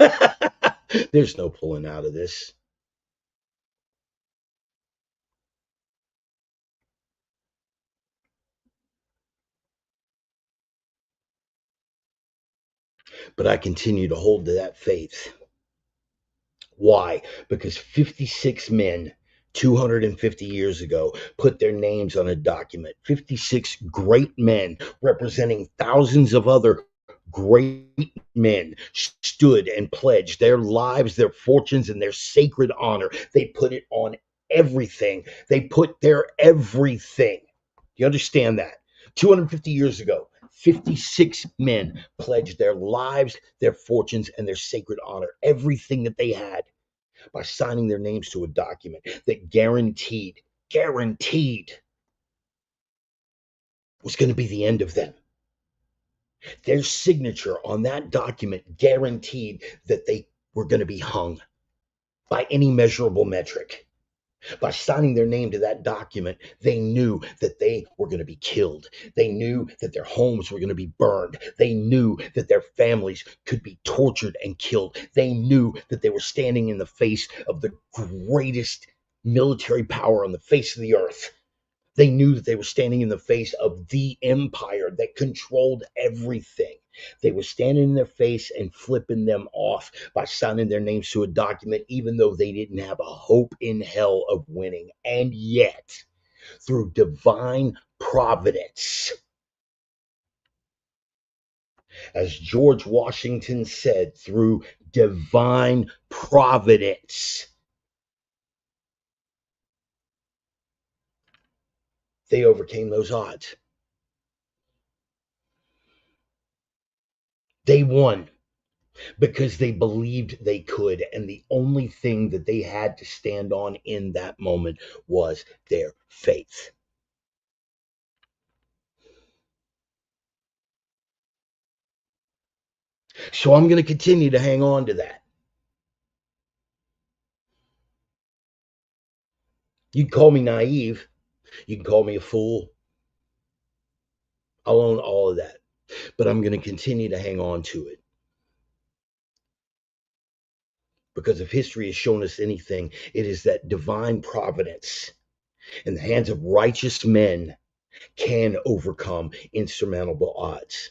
A: there's no pulling out of this. But I continue to hold to that faith. Why? Because 56 men 250 years ago put their names on a document. 56 great men representing thousands of other great men stood and pledged their lives, their fortunes, and their sacred honor. They put it on everything. They put their everything. You understand that? 250 years ago, 56 men pledged their lives, their fortunes, and their sacred honor, everything that they had, by signing their names to a document that guaranteed was going to be the end of them. Their signature on that document guaranteed that they were going to be hung by any measurable metric. By signing their name to that document, they knew that they were going to be killed. They knew that their homes were going to be burned. They knew that their families could be tortured and killed. They knew that they were standing in the face of the greatest military power on the face of the earth. They knew that they were standing in the face of the empire that controlled everything. They were standing in their face and flipping them off by signing their names to a document, even though they didn't have a hope in hell of winning. And yet, through divine providence, as George Washington said, through divine providence, they overcame those odds. They won because they believed they could. And the only thing that they had to stand on in that moment was their faith. So I'm going to continue to hang on to that. You can call me naive. You can call me a fool. I'll own all of that. But I'm going to continue to hang on to it. Because if history has shown us anything, it is that divine providence in the hands of righteous men can overcome insurmountable odds.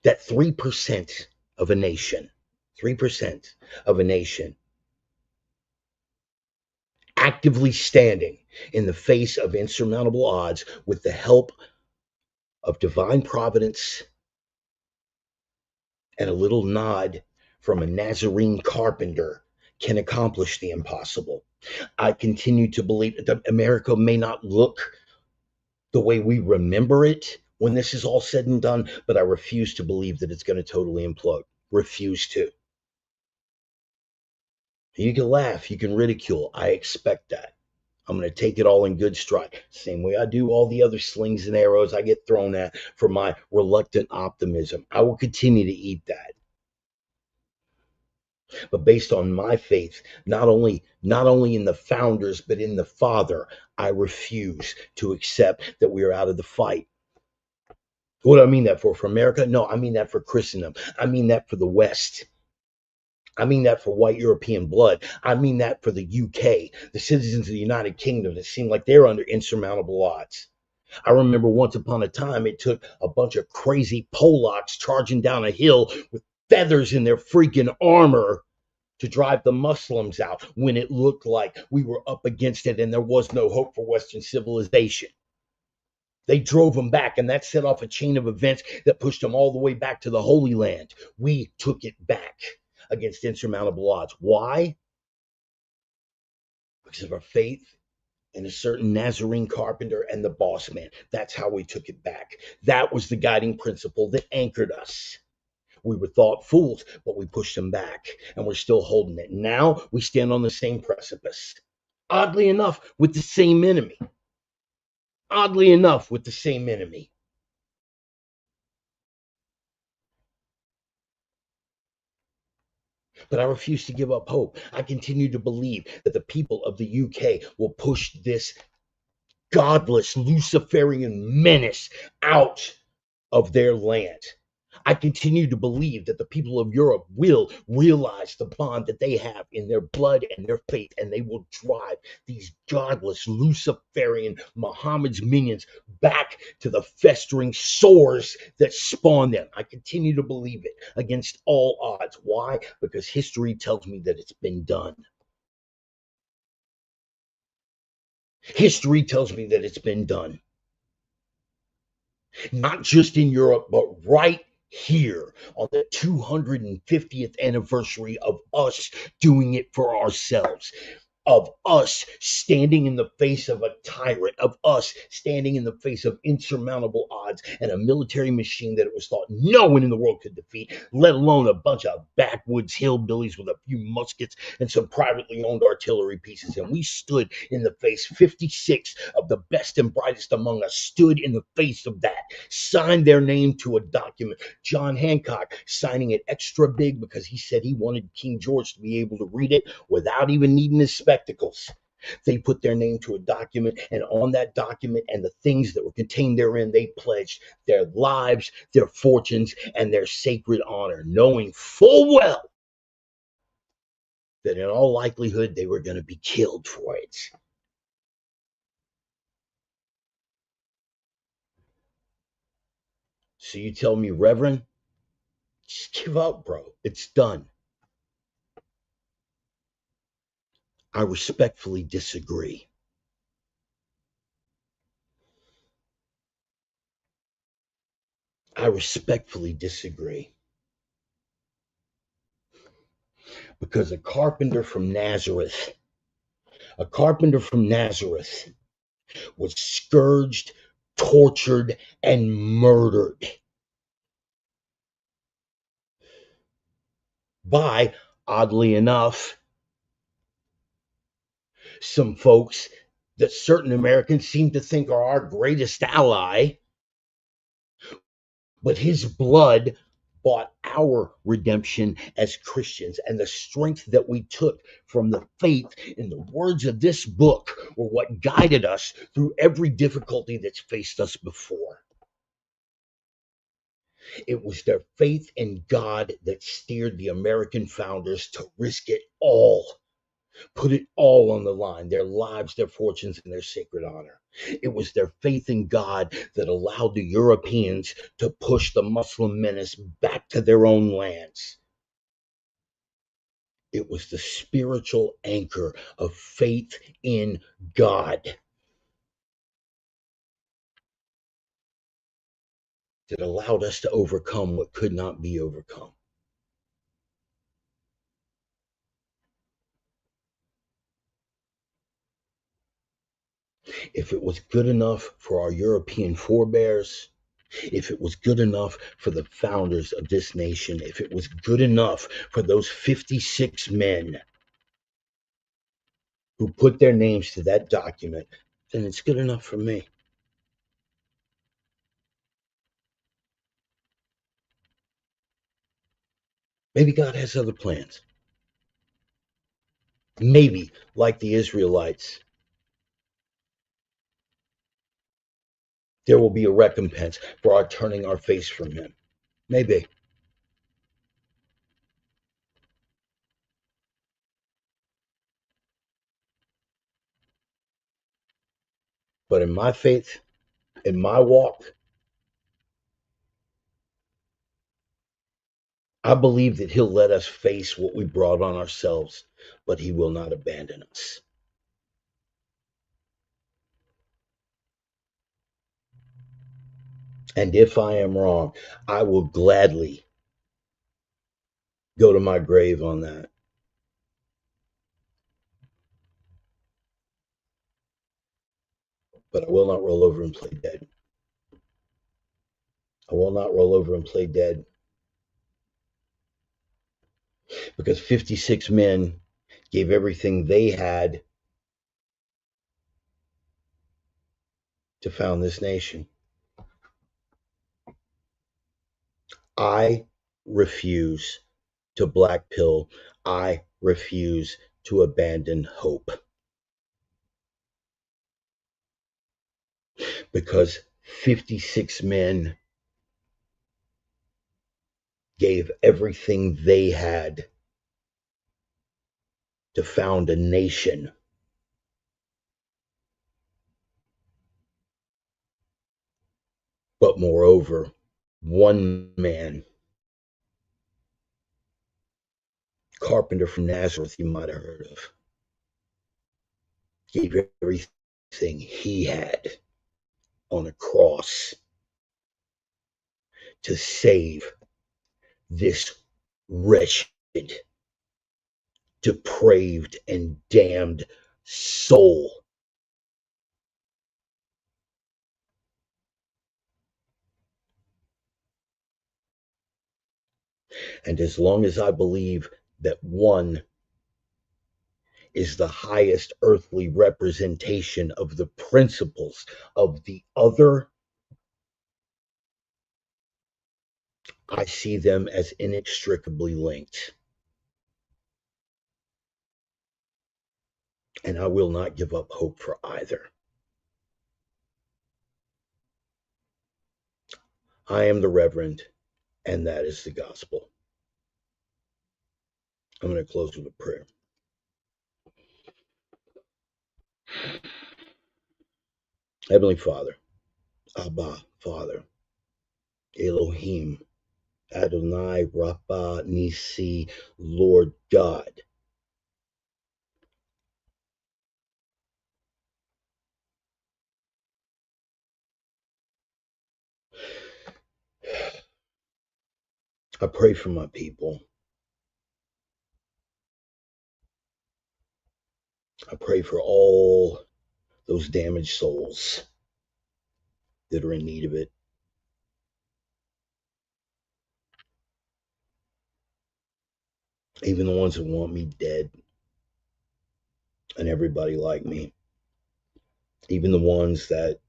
A: That 3% of a nation, 3% of a nation actively standing in the face of insurmountable odds with the help of divine providence and a little nod from a Nazarene carpenter can accomplish the impossible. I continue to believe that America may not look the way we remember it when this is all said and done, but I refuse to believe that it's going to totally implode. Refuse to. You can laugh, you can ridicule. I expect that. I'm going to take it all in good stride. Same way I do all the other slings and arrows I get thrown at for my reluctant optimism. I will continue to eat that. But based on my faith, not only in the founders, but in the Father, I refuse to accept that we are out of the fight. What do I mean that for? For America? No, I mean that for Christendom. I mean that for the West. I mean that for white European blood. I mean that for the UK, the citizens of the United Kingdom that seem like they're under insurmountable odds. I remember once upon a time it took a bunch of crazy Polacks charging down a hill with feathers in their freaking armor to drive the Muslims out when it looked like we were up against it and there was no hope for Western civilization. They drove them back, and that set off a chain of events that pushed them all the way back to the Holy Land. We took it back against insurmountable odds. Why? Because of our faith in a certain Nazarene carpenter and the boss man. That's how we took it back. That was the guiding principle that anchored us. We were thought fools, but we pushed them back, and we're still holding it. Now we stand on the same precipice. Oddly enough, with the same enemy. Oddly enough, with the same enemy. But I refuse to give up hope. I continue to believe that the people of the UK will push this godless Luciferian menace out of their land. I continue to believe that the people of Europe will realize the bond that they have in their blood and their faith, and they will drive these godless Luciferian Muhammad's minions back to the festering sores that spawn them. I continue to believe it against all odds. Why? Because history tells me that it's been done. History tells me that it's been done. Not just in Europe, but right here on the 250th anniversary of us doing it for ourselves, of us standing in the face of a tyrant, of us standing in the face of insurmountable odds and a military machine that it was thought no one in the world could defeat, let alone a bunch of backwoods hillbillies with a few muskets and some privately owned artillery pieces. And we stood in the face, 56 of the best and brightest among us stood in the face of that, signed their name to a document. John Hancock signing it extra big because he said he wanted King George to be able to read it without even needing his spectacles. They put their name to a document, and on that document and the things that were contained therein, they pledged their lives, their fortunes, and their sacred honor, knowing full well that in all likelihood they were going to be killed for it. So you tell me, Reverend, just give up, bro. It's done. I respectfully disagree. I respectfully disagree. Because a carpenter from Nazareth was scourged, tortured, and murdered by, oddly enough, some folks that certain Americans seem to think are our greatest ally, but his blood bought our redemption as Christians, and the strength that we took from the faith in the words of this book were what guided us through every difficulty that's faced us before. It was their faith in God that steered the American founders to risk it all, put it all on the line, their lives, their fortunes, and their sacred honor. It was their faith in God that allowed the Europeans to push the Muslim menace back to their own lands. It was the spiritual anchor of faith in God that allowed us to overcome what could not be overcome. If it was good enough for our European forebears, if it was good enough for the founders of this nation, if it was good enough for those 56 men who put their names to that document, then it's good enough for me. Maybe God has other plans. Maybe, like the Israelites, there will be a recompense for our turning our face from him. Maybe. But in my faith, in my walk, I believe that he'll let us face what we brought on ourselves, but he will not abandon us. And if I am wrong, I will gladly go to my grave on that. But I will not roll over and play dead. I will not roll over and play dead because 56 men gave everything they had to found this nation. I refuse to black pill. I refuse to abandon hope because 56 men gave everything they had to found a nation. But moreover, one man, carpenter from Nazareth, you might have heard of, gave everything he had on a cross to save this wretched, depraved, and damned soul. And as long as I believe that one is the highest earthly representation of the principles of the other, I see them as inextricably linked. And I will not give up hope for either. I am the Reverend, and that is the gospel. I'm going to close with a prayer. Heavenly Father, Abba, Father, Elohim, Adonai, Rapha, Nisi, Lord God. I pray for my people. I pray for all those damaged souls that are in need of it. Even the ones that want me dead and everybody like me. Even the ones that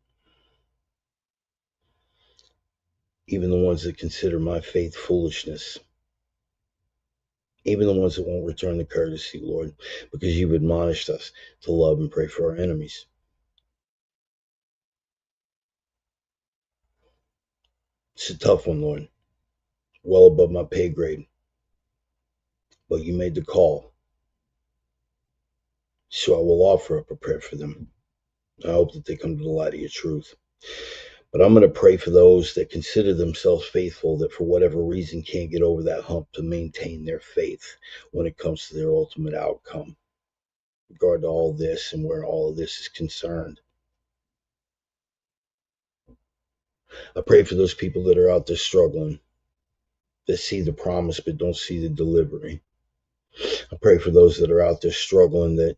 A: consider my faith foolishness. Even the ones that won't return the courtesy, Lord, because you've admonished us to love and pray for our enemies. It's a tough one, Lord. Well above my pay grade. But you made the call. So I will offer up a prayer for them. I hope that they come to the light of your truth. But I'm going to pray for those that consider themselves faithful that for whatever reason can't get over that hump to maintain their faith when it comes to their ultimate outcome, regard to all this and where all of this is concerned. I pray for those people that are out there struggling, that see the promise but don't see the delivery. I pray for those that are out there struggling that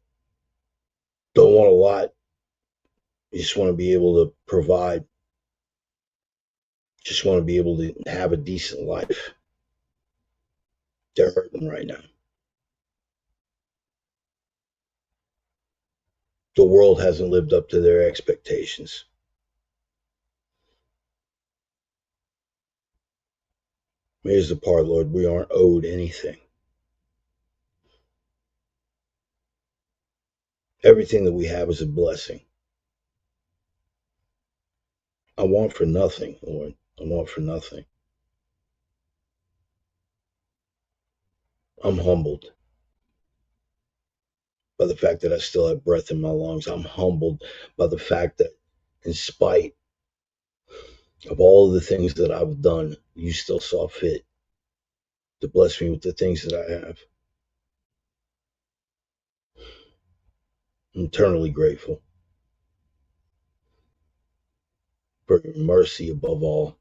A: don't want a lot, you just want to be able to provide, just want to be able to have a decent life. They're hurting right now. The world hasn't lived up to their expectations. Here's the part, Lord, we aren't owed anything. Everything that we have is a blessing. I want for nothing, Lord. I want for nothing. I'm humbled by the fact that I still have breath in my lungs. I'm humbled by the fact that, in spite of all of the things that I've done, you still saw fit to bless me with the things that I have. I'm eternally grateful for your mercy above all,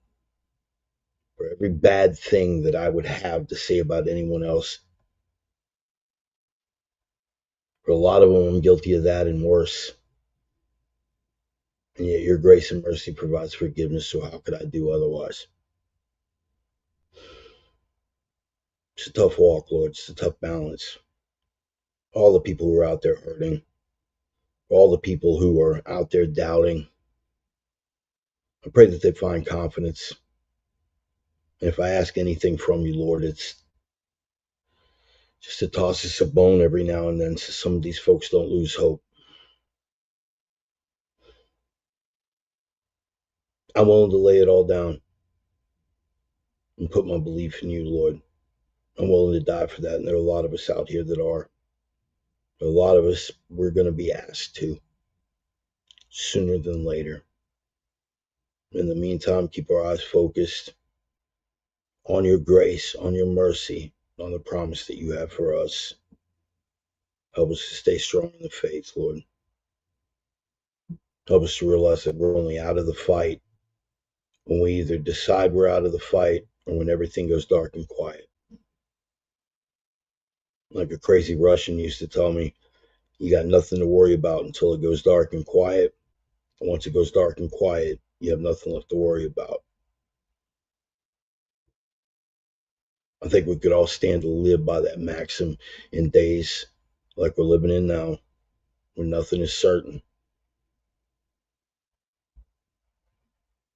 A: for every bad thing that I would have to say about anyone else. For a lot of them, I'm guilty of that and worse. And yet your grace and mercy provides forgiveness, so how could I do otherwise? It's a tough walk, Lord. It's a tough balance. All the people who are out there hurting, all the people who are out there doubting, I pray that they find confidence. And if I ask anything from you, Lord, it's just to toss us a bone every now and then so some of these folks don't lose hope. I'm willing to lay it all down and put my belief in you, Lord. I'm willing to die for that. And there are a lot of us out here that are. A lot of us, we're going to be asked to sooner than later. In the meantime, keep our eyes focused on your grace, on your mercy, on the promise that you have for us. Help us to stay strong in the faith, Lord. Help us to realize that we're only out of the fight when we either decide we're out of the fight or when everything goes dark and quiet. Like a crazy Russian used to tell me, you got nothing to worry about until it goes dark and quiet. And once it goes dark and quiet, you have nothing left to worry about. I think we could all stand to live by that maxim in days like we're living in now, where nothing is certain.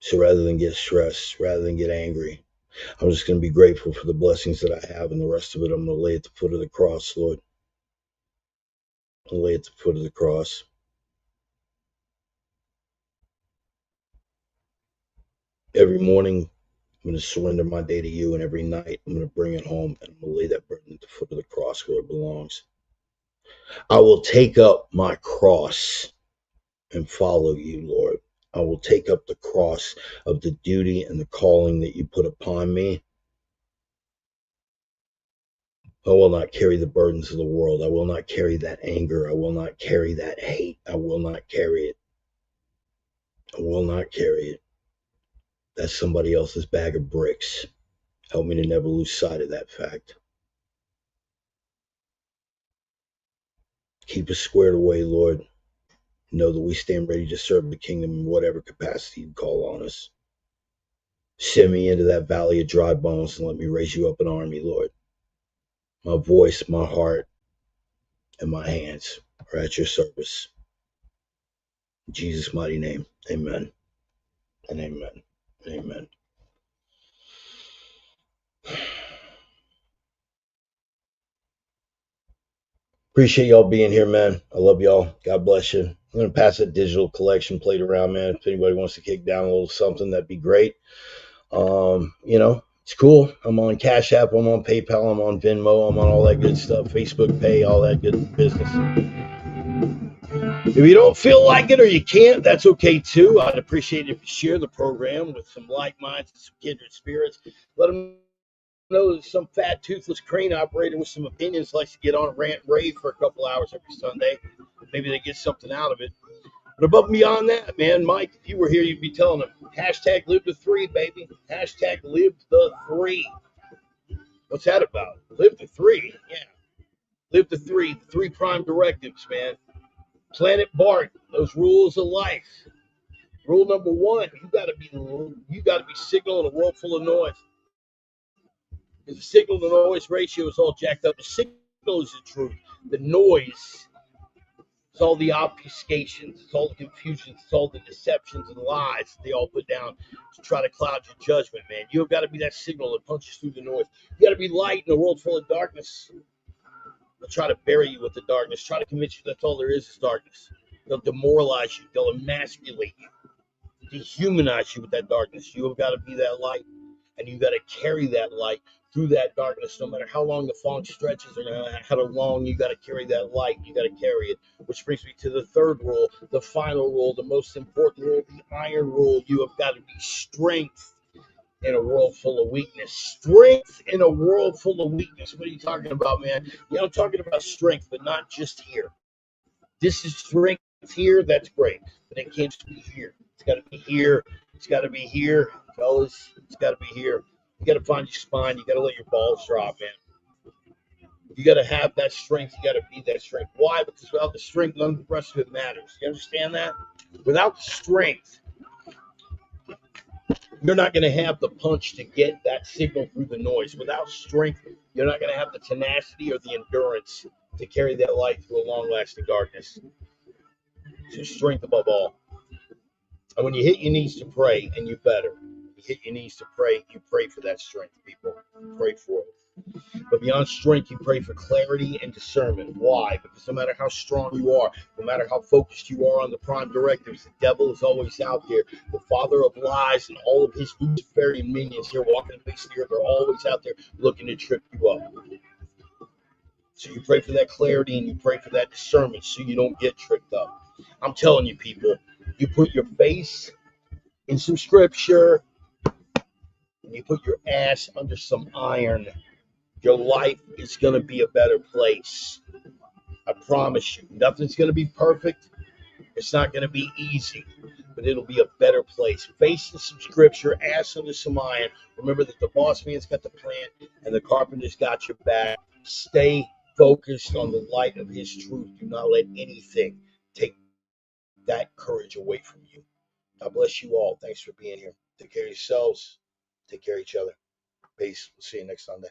A: So rather than get stressed, rather than get angry, I'm just going to be grateful for the blessings that I have, and the rest of it I'm going to lay at the foot of the cross, Lord. I'll lay at the foot of the cross. Every morning, I'm going to surrender my day to you, and every night, I'm going to bring it home, and I'm going to lay that burden at the foot of the cross where it belongs. I will take up my cross and follow you, Lord. I will take up the cross of the duty and the calling that you put upon me. I will not carry the burdens of the world. I will not carry that anger. I will not carry that hate. I will not carry it. I will not carry it. That's somebody else's bag of bricks. Help me to never lose sight of that fact. Keep us squared away, Lord. Know that we stand ready to serve the kingdom in whatever capacity you call on us. Send me into that valley of dry bones and let me raise you up an army, Lord. My voice, my heart, and my hands are at your service. In Jesus' mighty name, amen and amen and amen. Appreciate y'all being here, man. I love y'all. God bless you. I'm going to pass that digital collection plate around, man. If anybody wants to kick down a little something, that'd be great. It's cool. I'm on Cash App. I'm on PayPal. I'm on Venmo. I'm on all that good stuff. Facebook Pay, all that good business. If you don't feel like it or you can't, that's okay too. I'd appreciate it if you share the program with some like minds and some kindred spirits. Let them know that some fat, toothless crane operator with some opinions likes to get on a rant and rave for a couple hours every Sunday. Maybe they get something out of it. But above and beyond that, man, Mike, if you were here, you'd be telling them, hashtag live the three, baby. Hashtag live the three. What's that about? Live the three. Yeah. Live the three prime directives, man. Planet Bart, those rules of life. Rule number one, you gotta be signaling a world full of noise. Because the signal to noise ratio is all jacked up. The signal is the truth. The noise is all the obfuscations, it's all the confusions, it's all the deceptions and lies that they all put down to try to cloud your judgment, man. You've got to be that signal that punches through the noise. You got to be light in a world full of darkness.
B: try to bury you with the darkness, try to convince you that's all there is darkness. They'll demoralize you, they'll emasculate you, dehumanize you with that darkness. You have got to be that light, and you got to carry that light through that darkness, no matter how long the fog stretches or how long you got to carry that light. You got to carry it. Which brings me to the third rule, the final rule, the most important rule, the iron rule. You have got to be strength in a world full of weakness. Strength in a world full of weakness. What are you talking about, man? Yeah, I'm talking about strength, but not just here. This is strength here, that's great. But it can't just be here. It's got to be here. It's got to be here, fellas. It's got to be here. You got to find your spine. You got to let your balls drop, man. You got to have that strength. You got to be that strength. Why? Because without the strength, none of the rest of it matters. You understand that? Without strength, you're not going to have the punch to get that signal through the noise. Without strength, you're not going to have the tenacity or the endurance to carry that light through a long-lasting darkness. So strength above all. And when you hit your knees to pray, and you better, you hit your knees to pray, you pray for that strength, people. Pray for it. But beyond strength, you pray for clarity and discernment. Why? Because no matter how strong you are, no matter how focused you are on the prime directives, the devil is always out there. The father of lies and all of his Luciferian minions here walking the face of the earth are always out there looking to trip you up. So you pray for that clarity and you pray for that discernment so you don't get tripped up. I'm telling you, people, you put your face in some scripture and you put your ass under some iron, your life is going to be a better place. I promise you. Nothing's going to be perfect. It's not going to be easy, but it'll be a better place. Face in some scripture, ass under some iron. Remember that the boss man's got the plan and the carpenter's got your back. Stay focused on the light of his truth. Do not let anything take that courage away from you. God bless you all. Thanks for being here. Take care of yourselves. Take care of each other. Peace. We'll see you next Sunday.